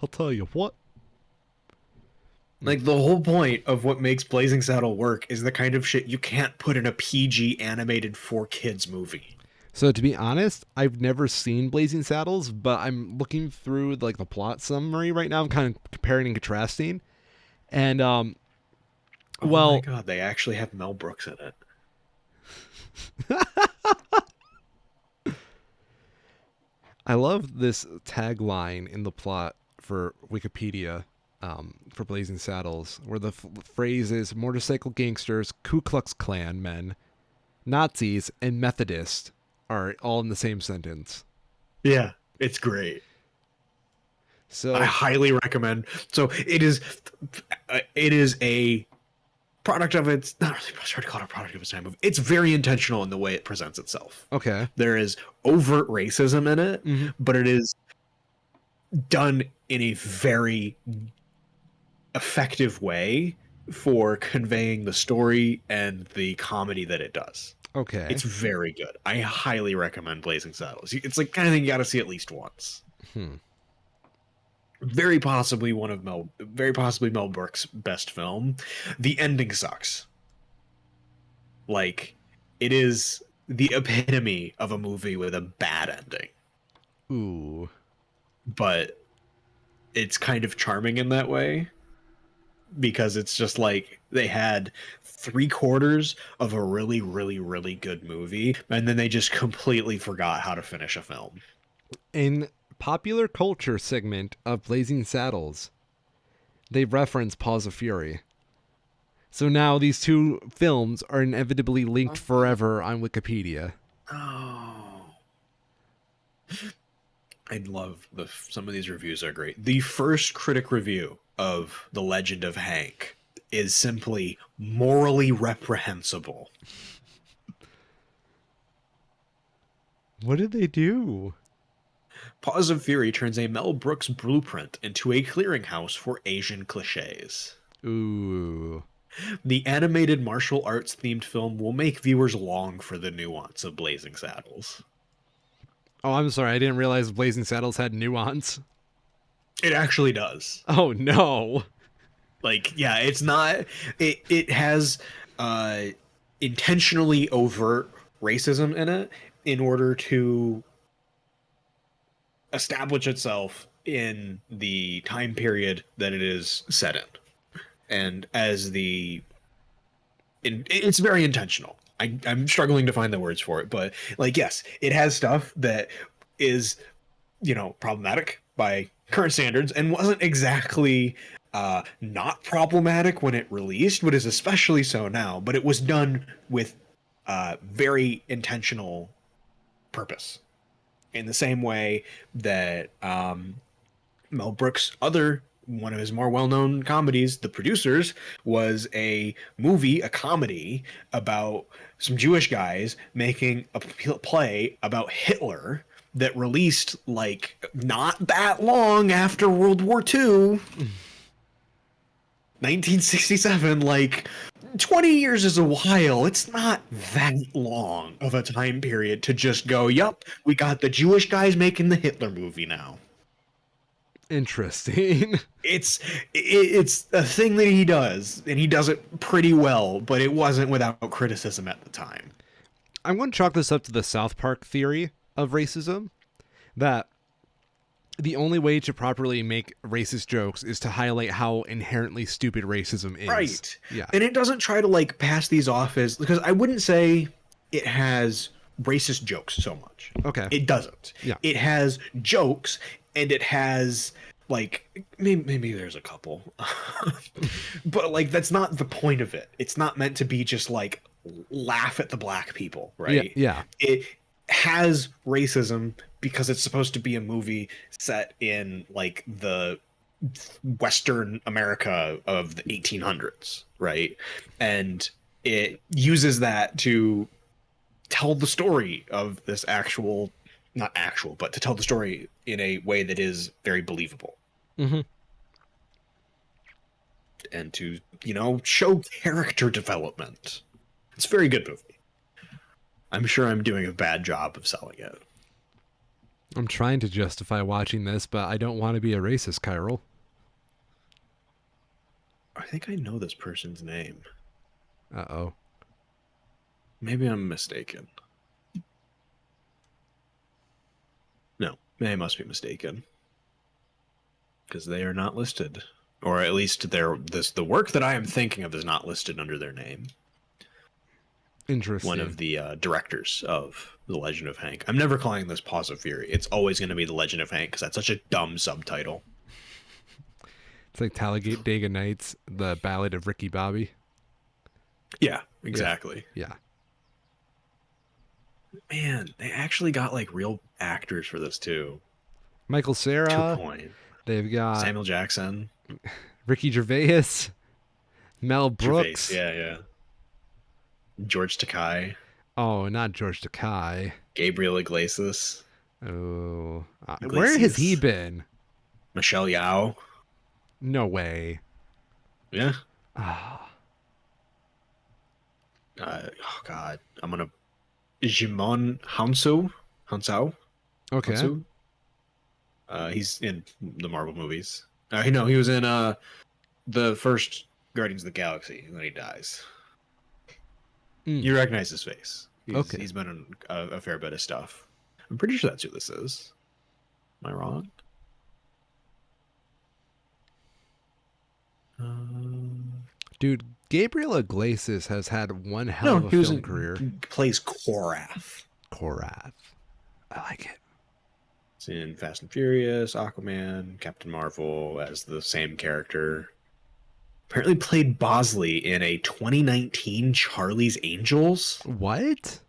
I'll tell you what. Like, the whole point of what makes Blazing Saddle work is the kind of shit you can't put in a PG animated for kids movie. So to be honest, I've never seen Blazing Saddles, but I'm looking through like the plot summary right now. I'm kind of comparing and contrasting, and Oh well, my god, they actually have Mel Brooks in it. I love this tagline in the plot for Wikipedia for Blazing Saddles, where the phrase is motorcycle gangsters, Ku Klux Klan men, Nazis, and Methodists are all in the same sentence. Yeah, it's great. I So, highly recommend. So it is a product of its not really trying to call it a product of its time. It's very intentional in the way it presents itself. okay. There is overt racism in it, Hmm. but it is done in a very effective way for conveying the story and the comedy that it does. Okay. It's very good. I highly recommend Blazing Saddles. It's like kind of thing you got to see at least once. Hmm. Very possibly Mel Brooks' best film. The ending sucks. Like, it is the epitome of a movie with a bad ending, Ooh. but it's kind of charming in that way because it's just like they had 3/4 of a really, really, really good movie, and then they just completely forgot how to finish a film. In popular culture segment of Blazing Saddles, they reference Paws of Fury. So now these two films are inevitably linked forever on Wikipedia. Oh, I love some of these reviews are great. The first critic review of The Legend of Hank is simply morally reprehensible. What did they do? Paws of Fury turns a Mel Brooks blueprint into a clearinghouse for Asian cliches. Ooh. The animated martial arts themed film will make viewers long for the nuance of Blazing Saddles. Oh, I'm sorry. I didn't realize Blazing Saddles had nuance. It actually does. Oh, no. Like, yeah, it's not. It has uh, intentionally overt racism in it in order to establish itself in the time period that it is set in, and as it's very intentional. I'm struggling to find the words for it, but like, yes, it has stuff that is, problematic by current standards and wasn't exactly not problematic when it released, but is especially so now. But it was done with very intentional purpose, in the same way that Mel Brooks' other one of his more well-known comedies, The Producers, was a comedy about some Jewish guys making a play about Hitler that released like not that long after World War II, 1967. Like, 20 years is a while. It's not that long of a time period to just go, "Yup, we got the Jewish guys making the Hitler movie now." Interesting. It's a thing that he does, and he does it pretty well, but it wasn't without criticism at the time. I'm going to chalk this up to the South Park theory of racism that the only way to properly make racist jokes is to highlight how inherently stupid racism is. Right. Yeah. And it doesn't try to like pass these off as, because I wouldn't say it has racist jokes so much. Okay. It doesn't. Yeah. It has jokes, and it has like maybe there's a couple. But like that's not the point of it. It's not meant to be just like laugh at the black people, right? Yeah. It has racism because it's supposed to be a movie set in like the Western America of the 1800s, right? And it uses that to tell the story of this actual, not actual, but to tell the story in a way that is very believable. Mm-hmm. And to, show character development. It's a very good movie. I'm sure I'm doing a bad job of selling it. I'm trying to justify watching this, but I don't want to be a racist, Kyril. I think I know this person's name. Uh-oh. Maybe I'm mistaken. No, I must be mistaken. Because they are not listed. Or at least the work that I am thinking of is not listed under their name. Interesting. One of the directors of The Legend of Hank. I'm never calling this Paws of Fury. It's always going to be The Legend of Hank because that's such a dumb subtitle. It's like Talladega Nights, the Ballad of Ricky Bobby. Yeah, exactly. Yeah. Man, they actually got like real actors for this too. Michael To a Cera. point. They've got Samuel Jackson, Ricky Gervais, Mel Gervais, Brooks. yeah, yeah. George Takei, Oh, not George Takei. Gabriel Iglesias, Oh, where has he Iglesias, been? Michelle Yao. No way. Yeah. Ah, Oh God, I'm gonna Jimon Hansao, okay. Hansu. He's in the Marvel movies. He was in the first Guardians of the Galaxy, and then he dies. Mm, You recognize his face. okay. He's been in a fair bit of stuff. I'm pretty sure that's who this is. Am I wrong? Um, Dude, Gabriel Iglesias has had one hell no, of a he was film in career. plays Korath. Korath. I like it. It's in Fast and Furious, Aquaman, Captain Marvel as the same character. Apparently played Bosley in a 2019 Charlie's Angels. What?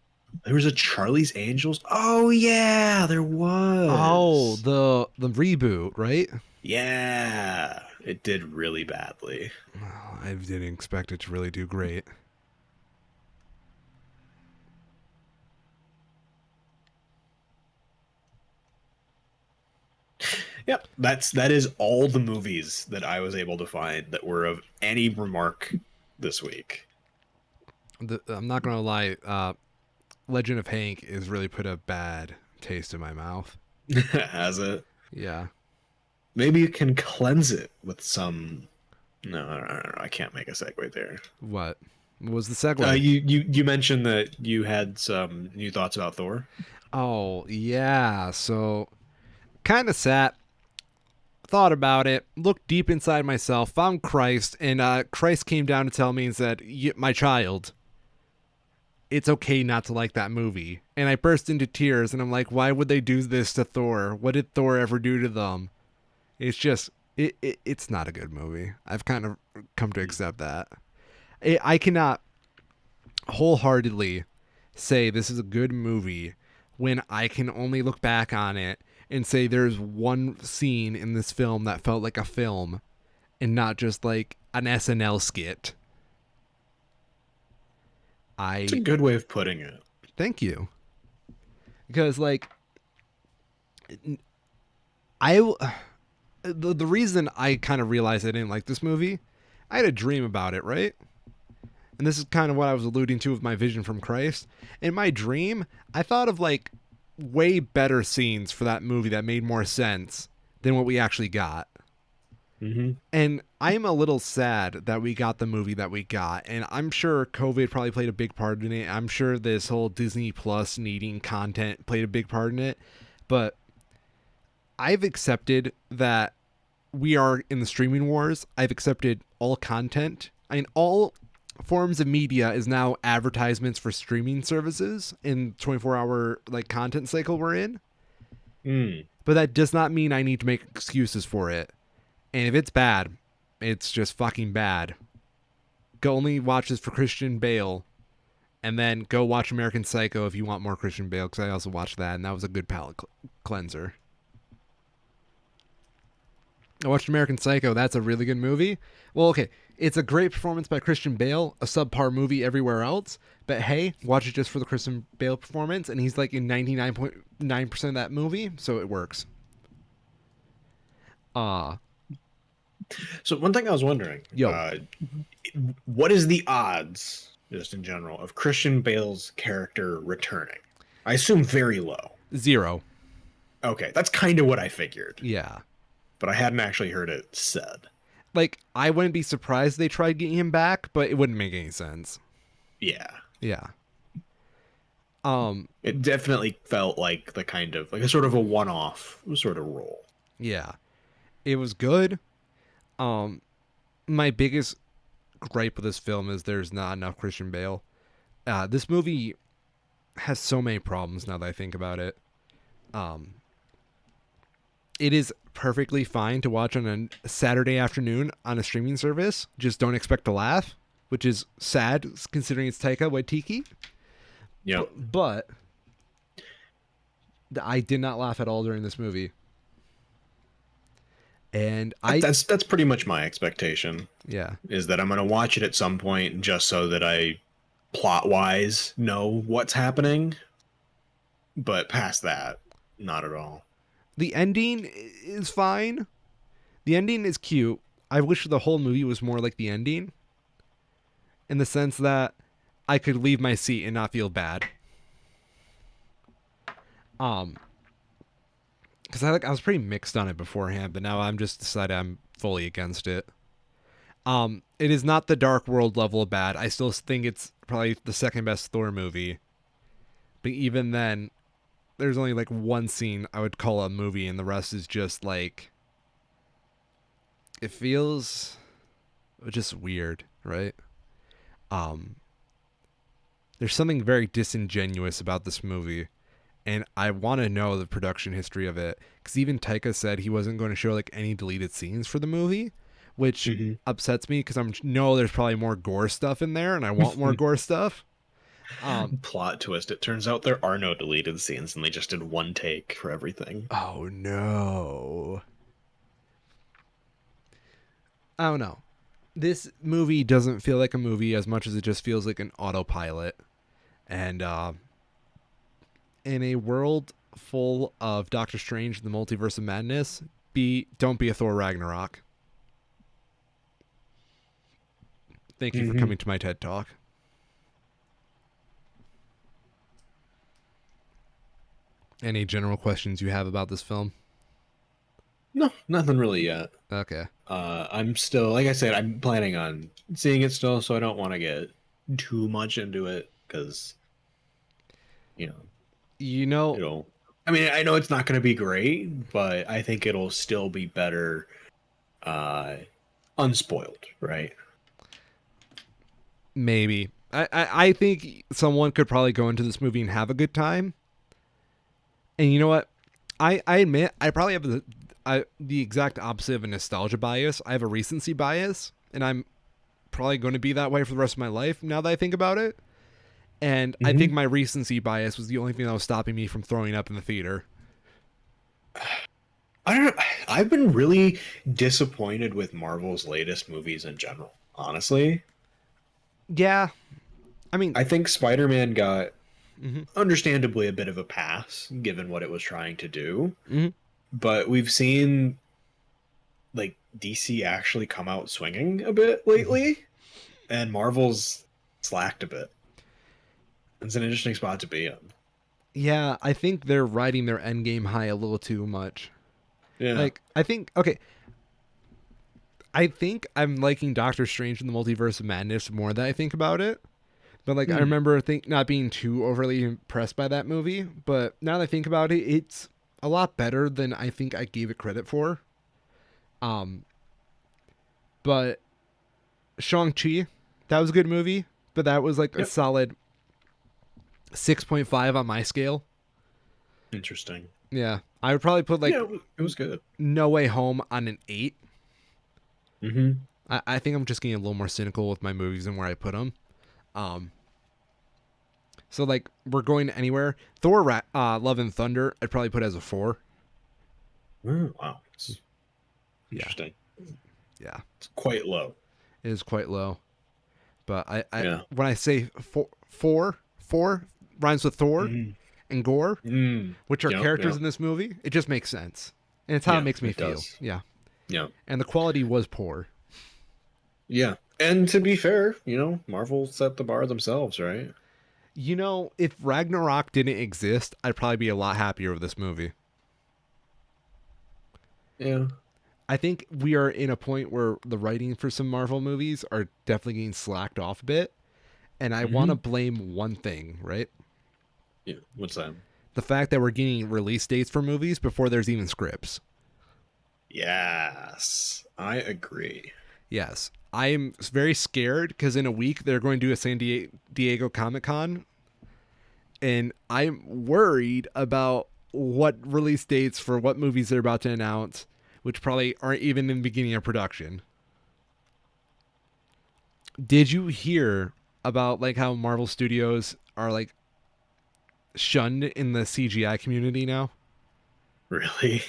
There was a Charlie's Angels. Oh yeah, there Oh, was. the reboot, right? Yeah, it did really badly. Oh, I didn't expect it to really do great. Yep, that is all the movies that I was able to find that were of any remark this week. I'm not gonna lie. Legend of Hank has really put a bad taste in my mouth. Has it? Yeah. Maybe you can cleanse it with some. No, I can't make a segue there. What was the segue? You mentioned that you had some new thoughts about Thor. Oh, yeah. So, kind of sat, thought about it, looked deep inside myself, found Christ, and Christ came down to tell me and said, My child, it's okay not to like that movie. And I burst into tears, and I'm like, why would they do this to Thor? What did Thor ever do to them? It's just, it's not a good movie. I've kind of come to accept that. I cannot wholeheartedly say this is a good movie when I can only look back on it and say there's one scene in this film that felt like a film and not just like an SNL skit. It's a I good way of putting it. thank you because like I the reason I kind of realized I didn't like this movie, I had a dream about it, right? And this is kind of what I was alluding to with my vision from Christ. In my dream, I thought of like way better scenes for that movie that made more sense than what we actually got. Mm-hmm. And I'm a little sad that we got the movie that we got. And I'm sure COVID probably played a big part in it. I'm sure this whole Disney Plus needing content played a big part in it. But I've accepted that we are in the streaming wars. I've accepted all content. I mean, all forms of media is now advertisements for streaming services in 24-hour like content cycle we're in. Mm. But that does not mean I need to make excuses for it. And if it's bad, it's just fucking bad. Go only watch this for Christian Bale, and then go watch American Psycho if you want more Christian Bale, because I also watched that, and that was a good palate cleanser. I watched American Psycho. That's a really good movie. Well, okay, it's a great performance by Christian Bale, a subpar movie everywhere else. But hey, watch it just for the Christian Bale performance, and he's like in 99.9% of that movie, so it works. So one thing I was wondering, Yo, what is the odds, just in general, of Christian Bale's character returning? I assume very low. 0. Okay, that's kind of what I figured, Yeah. but I hadn't actually heard it said. Like, I wouldn't be surprised they tried getting him back, but it wouldn't make any sense. Yeah. Yeah. It definitely felt like the kind of like a sort of a one-off sort of role. Yeah. It was good. My biggest gripe with this film is there's not enough Christian Bale. This movie has so many problems now that I think about it. It is perfectly fine to watch on a Saturday afternoon on a streaming service. Just don't expect to laugh, which is sad considering it's Taika Waititi. Yep. But I did not laugh at all during this movie. And That's pretty much my expectation. yeah, Is that I'm gonna watch it at some point just so that I plot wise know what's happening. But past that, not at all. the ending is fine. The ending is cute. I wish the whole movie was more like the ending, in the sense that I could leave my seat and not feel bad. Um, because I was pretty mixed on it beforehand, but now I'm just decided I'm fully against it. It is not the Dark World level of bad. I still think it's probably the second best Thor movie. But even then, there's only like one scene I would call a movie, and the rest is just like it feels just weird, right? Um, there's something very disingenuous about this movie, and I want to know the production history of it because even Taika said he wasn't going to show like any deleted scenes for the movie, which upsets me because I'm know there's probably more gore stuff in there, and I want more gore stuff. Plot twist. It turns out there are no deleted scenes and they just did one take for everything. Oh no, I don't know. This movie doesn't feel like a movie as much as it just feels like an autopilot, and in a world full of Doctor Strange and the Multiverse of Madness, don't be a Thor Ragnarok. Thank you for coming to my TED Talk. Any general questions you have about this film? No, nothing really yet. Okay. I'm still, like I said, I'm planning on seeing it still, so I don't want to get too much into it because, you know, You know, it'll. I mean, I know it's not going to be great, but I think it'll still be better, uh, unspoiled, right? maybe. I think someone could probably go into this movie and have a good time. And you know what? I admit I probably have the exact opposite of a nostalgia bias. I have a recency bias, and I'm probably going to be that way for the rest of my life now that I think about it. And I think my recency bias was the only thing that was stopping me from throwing up in the theater. I don't know. I've been really disappointed with Marvel's latest movies in general, honestly. Yeah, I mean, I think Spider-Man got mm-hmm, understandably a bit of a pass given what it was trying to do, mm-hmm, but we've seen like DC actually come out swinging a bit mm-hmm. lately, and Marvel's slacked a bit. It's an interesting spot to be in. Yeah, I think they're riding their end game high a little too much. Yeah. Like, I think okay, I think I'm liking Doctor Strange in the Multiverse of Madness more than I think about it. But like, I remember not being too overly impressed by that movie. But now that I think about it, it's a lot better than I think I gave it credit for. Um, but Shang-Chi, that was a good movie, but that was like a Yep. solid 6.5 on my scale. Interesting. Yeah, I would probably put like Yeah, it was good. No Way Home on an 8. Mm-hmm. I think I'm just getting a little more cynical with my movies and where I put them. Um, so like we're going anywhere. Love and Thunder, I'd probably put as a 4. Oh, wow. It's Yeah, interesting. yeah, It's quite low. it is quite low. But I Yeah. when I say four rhymes with Thor Mm-hmm. and Gore, which are Yep, characters yep. in this movie, it just makes sense, and it's how it Yeah, makes me it feel. does. Yeah, Yeah. and the quality was poor. Yeah. And to be fair, Marvel set the bar themselves, right? You know, if Ragnarok didn't exist, I'd probably be a lot happier with this movie. Yeah. I think we are in a point where the writing for some Marvel movies are definitely getting slacked off a bit, and I want to Mm-hmm. blame one thing, right? Yeah. What's that? The fact that we're getting release dates for movies before there's even scripts. Yes. I agree. Yes. I am very scared because in a week they're going to do a Diego Comic Con, and I'm worried about what release dates for what movies they're about to announce, which probably aren't even in the beginning of production. Did you hear about like how Marvel Studios are like shunned in the CGI community now. Really?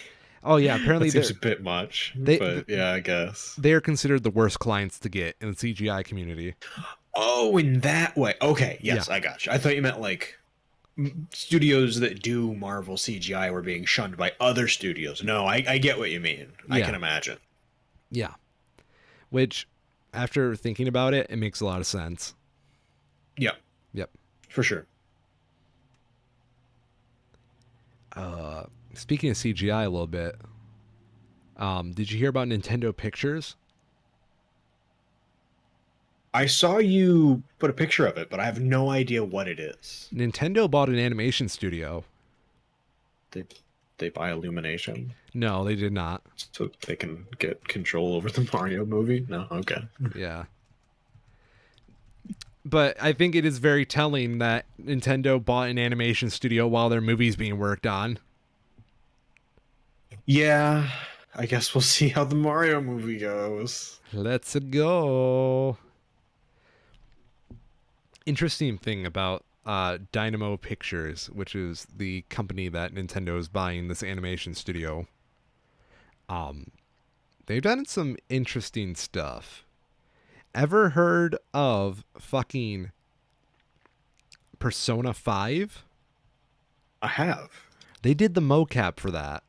Oh yeah, apparently That seems a bit much, they but yeah, I guess. they're considered the worst clients to get in the CGI community. Oh, in that way. Okay, Yeah. yes, I got you. I thought you meant like studios that do Marvel CGI were being shunned by other studios. No, I get what you mean. I can Yeah. imagine. Yeah. Which, after thinking about it, it makes a lot of sense. Yeah, Yep. for sure. Speaking of CGI a little bit, did you hear about Nintendo Pictures? I saw you put a picture of it, but I have no idea what it is. Nintendo bought an animation studio. They they buy Illumination No, they did not. so they can get control over the Mario movie? No, okay. Yeah. But I think it is very telling that Nintendo bought an animation studio while their movie's being worked on. Yeah, I guess we'll see how the Mario movie goes. Let's go. Interesting thing about Dynamo Pictures, which is the company that Nintendo is buying this animation studio. They've done some interesting stuff. Ever heard of fucking Persona 5? I have. They did the mocap for that.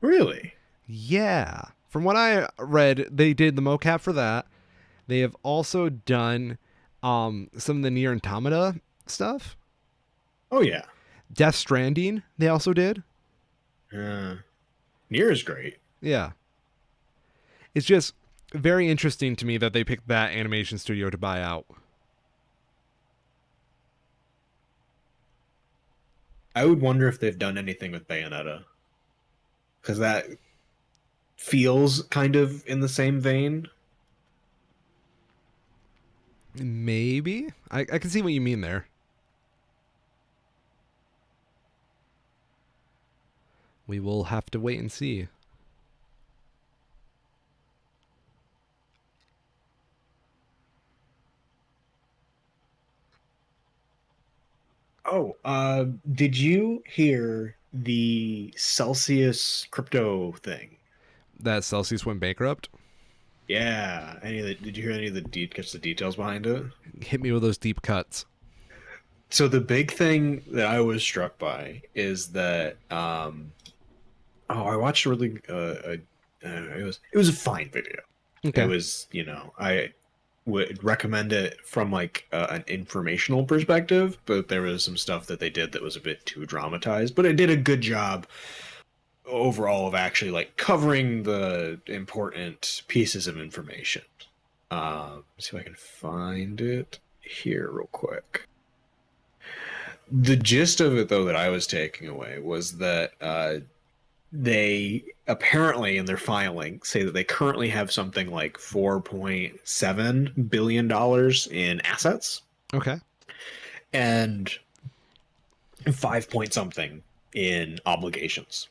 Really? Yeah. From what I read, they did the mocap for that. They have also done some of the Nier Automata stuff. Oh yeah. Death Stranding, they also did. Uh, Nier is great. Yeah. It's just very interesting to me that they picked that animation studio to buy out. I would wonder if they've done anything with Bayonetta, because that feels kind of in the same vein. Maybe. I can see what you mean there. We will have to wait and see. Oh, did you hear the Celsius crypto thing? That Celsius went bankrupt. Yeah. Did you hear any of catch the details behind it? Hit me with those deep cuts. So the big thing that I was struck by is that oh, I watched a really it was a fine video. It Okay. was, I would recommend it from like an informational perspective, but there was some stuff that they did that was a bit too dramatized, but it did a good job overall of actually like covering the important pieces of information. See if I can find it here real quick. The gist of it, though, that I was taking away was that they apparently in their filing say that they currently have something like $4.7 billion in assets Okay. and 5 point something in obligations.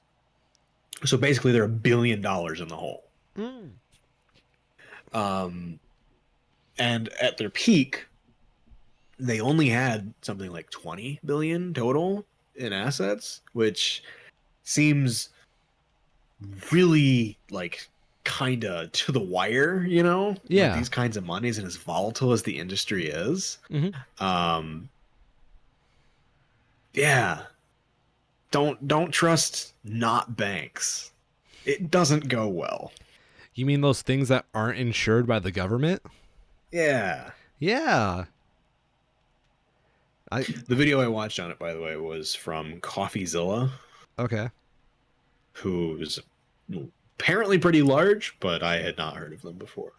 So basically, they're $1 billion in the hole. Mm. And at their peak, they only had something like 20 billion total in assets, which seems really like kind of to the wire, with Yeah. these kinds of monies and as volatile as the industry is. Mm-hmm. Um, yeah, don't trust not banks. It doesn't go well. You mean those things that aren't insured by the government? Yeah. Yeah. The video I watched on it, by the way, was from CoffeeZilla, Okay. who's apparently pretty large, but I had not heard of them before.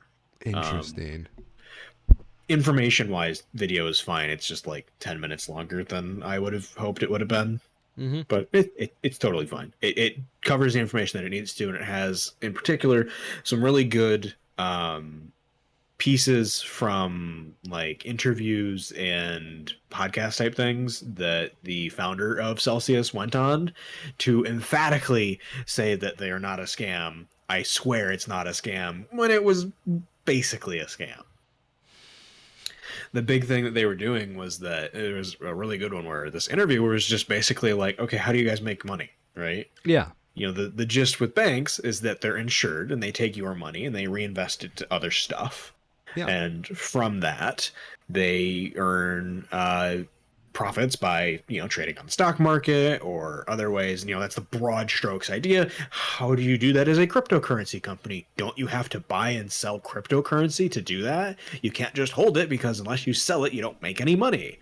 Interesting. Information wise, video is fine. It's just like 10 minutes longer than I would have hoped it would have been. Mm-hmm. But it's totally fine. It covers the information that it needs to, and it has, in particular, some really good pieces from like interviews and podcast type things that the founder of Celsius went on to emphatically say that they are not a scam. I swear it's not a scam when it was basically a scam. the big thing that they were doing was that it was a really good one where this interviewer was just basically like, okay, how do you guys make money, right? Yeah. You know, the gist with banks is that they're insured and they take your money and they reinvest it to other stuff. Yeah. And from that, they earn profits by, you know, trading on the stock market or other ways. You know, that's the broad strokes idea. How do you do that as a cryptocurrency company? Don't you have to buy and sell cryptocurrency to do that? You can't just hold it, because unless you sell it, you don't make any money.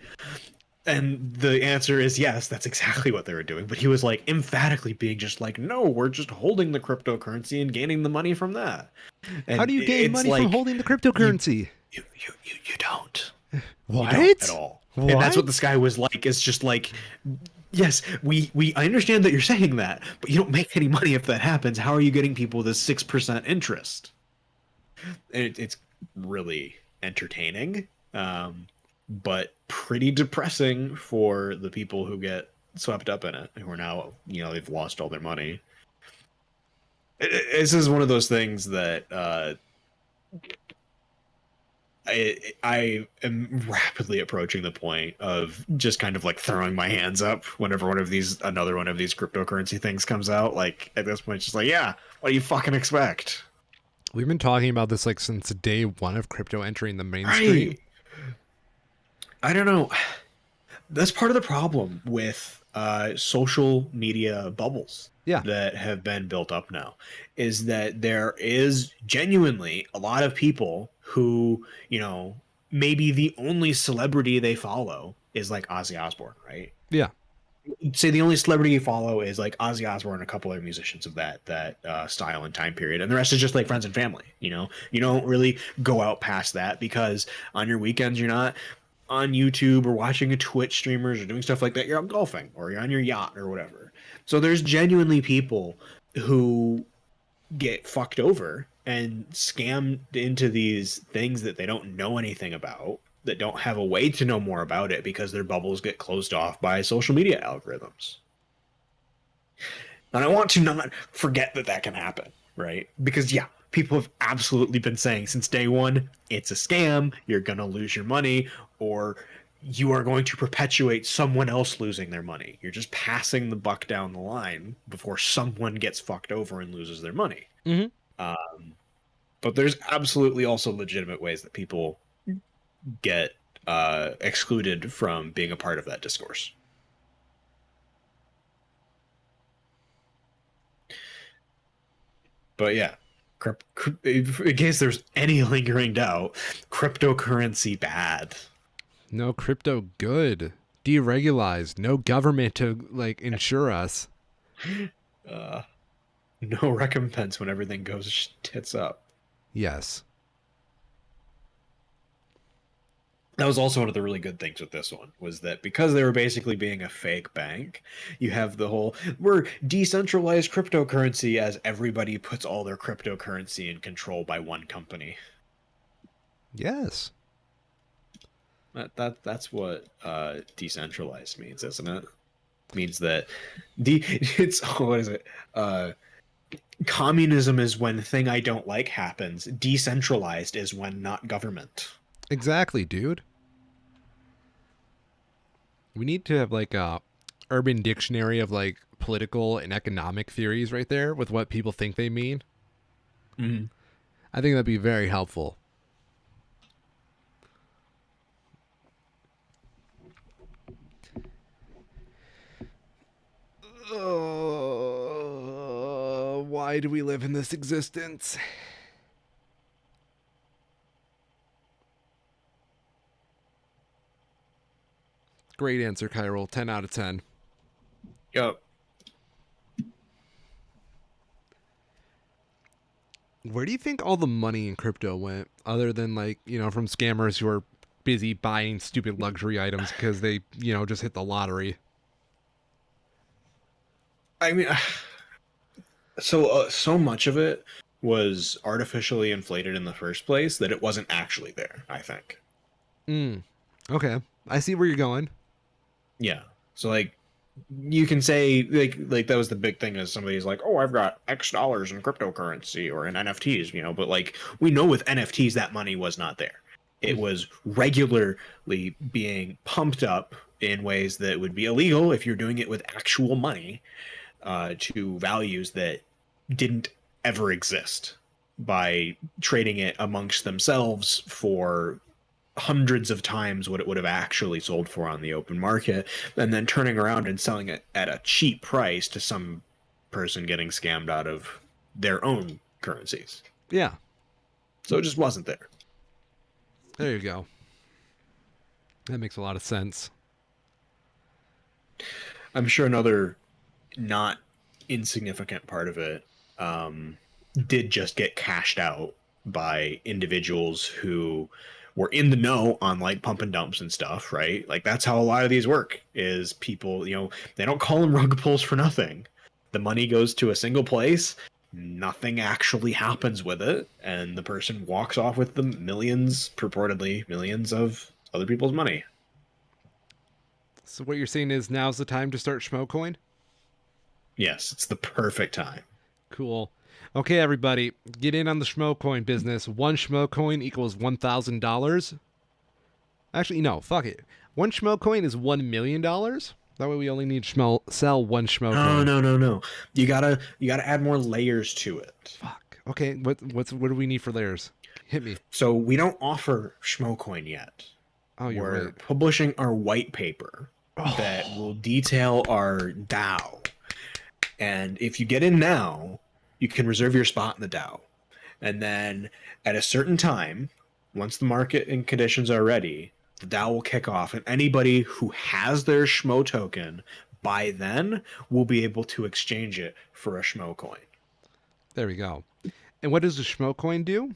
And the answer is yes, that's exactly what they were doing. But he was like emphatically being just like, no, we're just holding the cryptocurrency and gaining the money from that. How And do you gain it's money from like, holding the you cryptocurrency? you don't. You don't at What? all. What? And that's what this guy was like. It's just like, yes, we I understand that you're saying that, but you don't make any money if that happens. How are you getting people this 6% interest? And it's really entertaining, but pretty depressing for the people who get swept up in it, who are now, you know, they've lost all their money. This is one of those things that I am rapidly approaching the point of just kind of like throwing my hands up whenever another one of these cryptocurrency things comes out. Like at this point, it's just like, yeah, what do you fucking expect? We've been talking about this like since day one of crypto entering the mainstream. Right. I don't know. That's part of the problem with social media bubbles Yeah. that have been built up now, is that there is genuinely a lot of people who, you know, maybe the only celebrity they follow is like Ozzy Osbourne, right? Yeah. Say the only celebrity you follow is like Ozzy Osbourne and a couple other musicians of that style and time period, and the rest is just like friends and family. You know, you don't really go out past that, because on your weekends you're not on YouTube or watching a Twitch streamers or doing stuff like that. You're out golfing or you're on your yacht or whatever. So there's genuinely people who get fucked over and scammed into these things that they don't know anything about, that don't have a way to know more about it, because their bubbles get closed off by social media algorithms. And I want to not forget that that can happen, right? Because, yeah, people have absolutely been saying since day one, it's a scam, you're going to lose your money, or you are going to perpetuate someone else losing their money. You're just passing the buck down the line before someone gets fucked over and loses their money. Mm-hmm. But there's absolutely also legitimate ways that people get excluded from being a part of that discourse. But yeah, in case there's any lingering doubt, cryptocurrency bad. No crypto good. Deregulized. No government to like insure us. Uh, no recompense when everything goes tits up. Yes. That was also one of the really good things with this one, was that because they were basically being a fake bank, you have the whole, we're decentralized cryptocurrency, as everybody puts all their cryptocurrency in control by one company. Yes. That's what decentralized means, isn't it? Means that it's what is it? Communism is when thing I don't like happens. Decentralized is when not government. Exactly, dude. We need to have like a urban dictionary of like political and economic theories right there with what people think they mean. Mm-hmm. I think that'd be very helpful. Why do we live in this existence? Great answer, Kyril. 10 out of 10. Yep. Where do you think all the money in crypto went, other than like, from scammers who are busy buying stupid luxury items because they, just hit the lottery? I mean, so much of it was artificially inflated in the first place that it wasn't actually there, I think. Okay. I see where you're going. Yeah. So like you can say like that was the big thing, is somebody's like, oh, I've got X dollars in cryptocurrency or in NFTs, but like we know with NFTs that money was not there. It was regularly being pumped up in ways that would be illegal if you're doing it with actual money, to values that didn't ever exist, by trading it amongst themselves for hundreds of times what it would have actually sold for on the open market, and then turning around and selling it at a cheap price to some person getting scammed out of their own currencies. Yeah. So it just wasn't there. There you go. That makes a lot of sense. I'm sure another not insignificant part of it did just get cashed out by individuals who were in the know on like pump and dumps and stuff, right? Like that's how a lot of these work, is people, they don't call them rug pulls for nothing. The money goes to a single place, nothing actually happens with it, and the person walks off with the millions, purportedly millions of other people's money. So what you're saying is now's the time to start Schmocoin? Yes, it's the perfect time. Cool. Okay, everybody, get in on the Schmocoin business. One Schmocoin equals $1,000. Actually, no, fuck it. One Schmocoin is $1,000,000. That way we only need to sell one Schmocoin. No. You gotta add more layers to it. Fuck. Okay, what do we need for layers? Hit me. So we don't offer Schmocoin yet. Oh, you're We're right. publishing our white paper that will detail our DAO. And if you get in now, you can reserve your spot in the DAO. And then at a certain time, once the market and conditions are ready, the DAO will kick off, and anybody who has their Schmo token by then will be able to exchange it for a Schmo coin. There we go. And what does the Schmocoin do?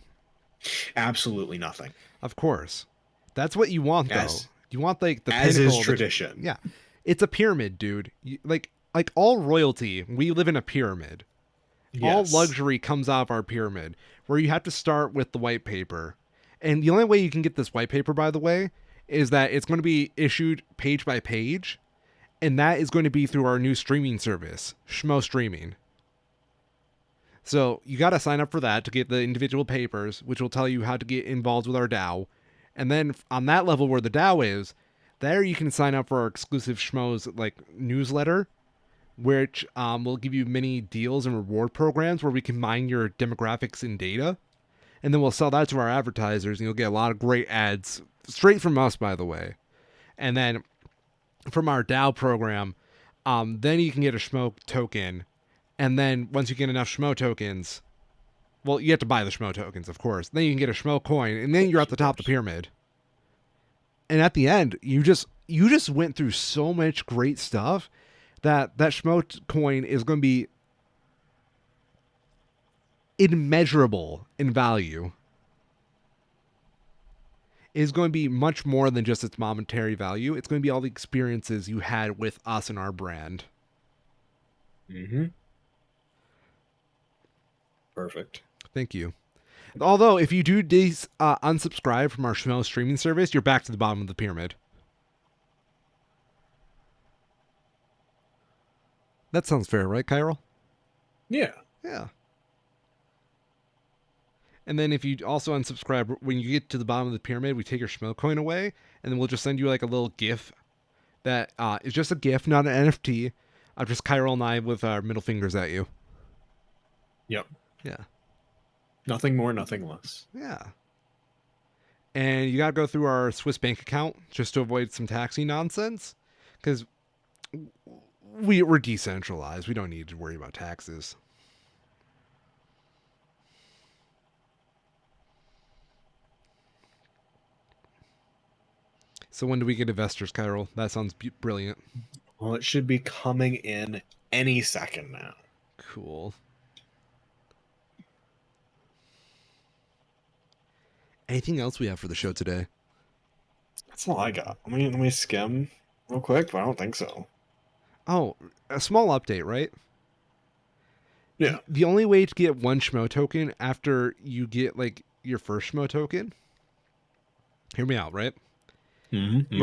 Absolutely nothing. Of course. That's what you want, though. You want like the as pinnacle. Is tradition. Yeah, it's a pyramid, dude. Like all royalty, we live in a pyramid. All luxury comes out of our pyramid, where you have to start with the white paper. And the only way you can get this white paper, by the way, is that it's going to be issued page by page, and that is going to be through our new streaming service, Schmo Streaming. So you got to sign up for that to get the individual papers, which will tell you how to get involved with our DAO. And then on that level where the DAO is, there you can sign up for our exclusive Schmoes like newsletter, which will give you many deals and reward programs where we can mine your demographics and data. And then we'll sell that to our advertisers, and you'll get a lot of great ads straight from us, by the way. And then from our DAO program, then you can get a Schmo token. And then once you get enough Schmo tokens, well, you have to buy the Schmo tokens, of course. Then you can get a Schmo coin, and then you're at the top of the pyramid. And at the end, you just went through so much great stuff that Schmo coin is going to be immeasurable in value. It is going to be much more than just its monetary value. It's going to be all the experiences you had with us and our brand. Mm-hmm. Perfect. Thank you. Although, if you do unsubscribe from our Schmo streaming service, you're back to the bottom of the pyramid. That sounds fair, right, Kyril? Yeah. Yeah. And then if you also unsubscribe, when you get to the bottom of the pyramid, we take your Schmo coin away, and then we'll just send you like a little GIF that is just a GIF, not an NFT, of just Kyril and I with our middle fingers at you. Yep. Yeah. Nothing more, nothing less. Yeah. And you got to go through our Swiss bank account just to avoid some taxi nonsense, because we're decentralized. We don't need to worry about taxes. So when do we get investors, Kyril? That sounds brilliant. Well, it should be coming in any second now. Cool. Anything else we have for the show today? That's all I got. Let me skim real quick, but I don't think so. Oh, a small update, right? Yeah. The only way to get one Schmo token after you get like your first Schmo token. Hear me out, right? Mm-hmm.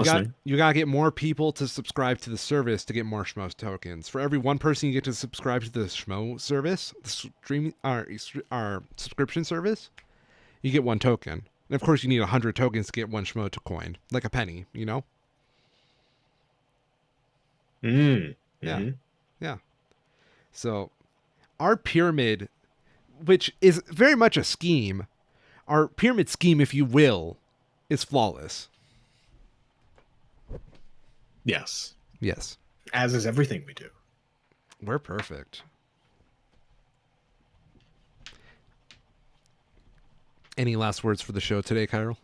You got to get more people to subscribe to the service to get more Schmo tokens. For every one person you get to subscribe to the Schmo service, the streaming our subscription service, you get one token. And of course, you need 100 tokens to get one Schmo to coin, like a penny, you know? Mm. Yeah, Mm-hmm. yeah. So our pyramid, which is very much a scheme, our pyramid scheme, if you will, is flawless. Yes. Yes, As is everything we do. we're perfect. Any last words for the show today, Kyril?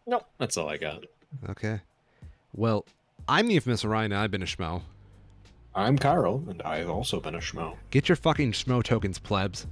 Nope. That's all I got. Okay. Well, I'm the infamous Orion, and I've been a Schmo. I'm Carl, and I've also been a schmo. Get your fucking Schmo tokens, plebs.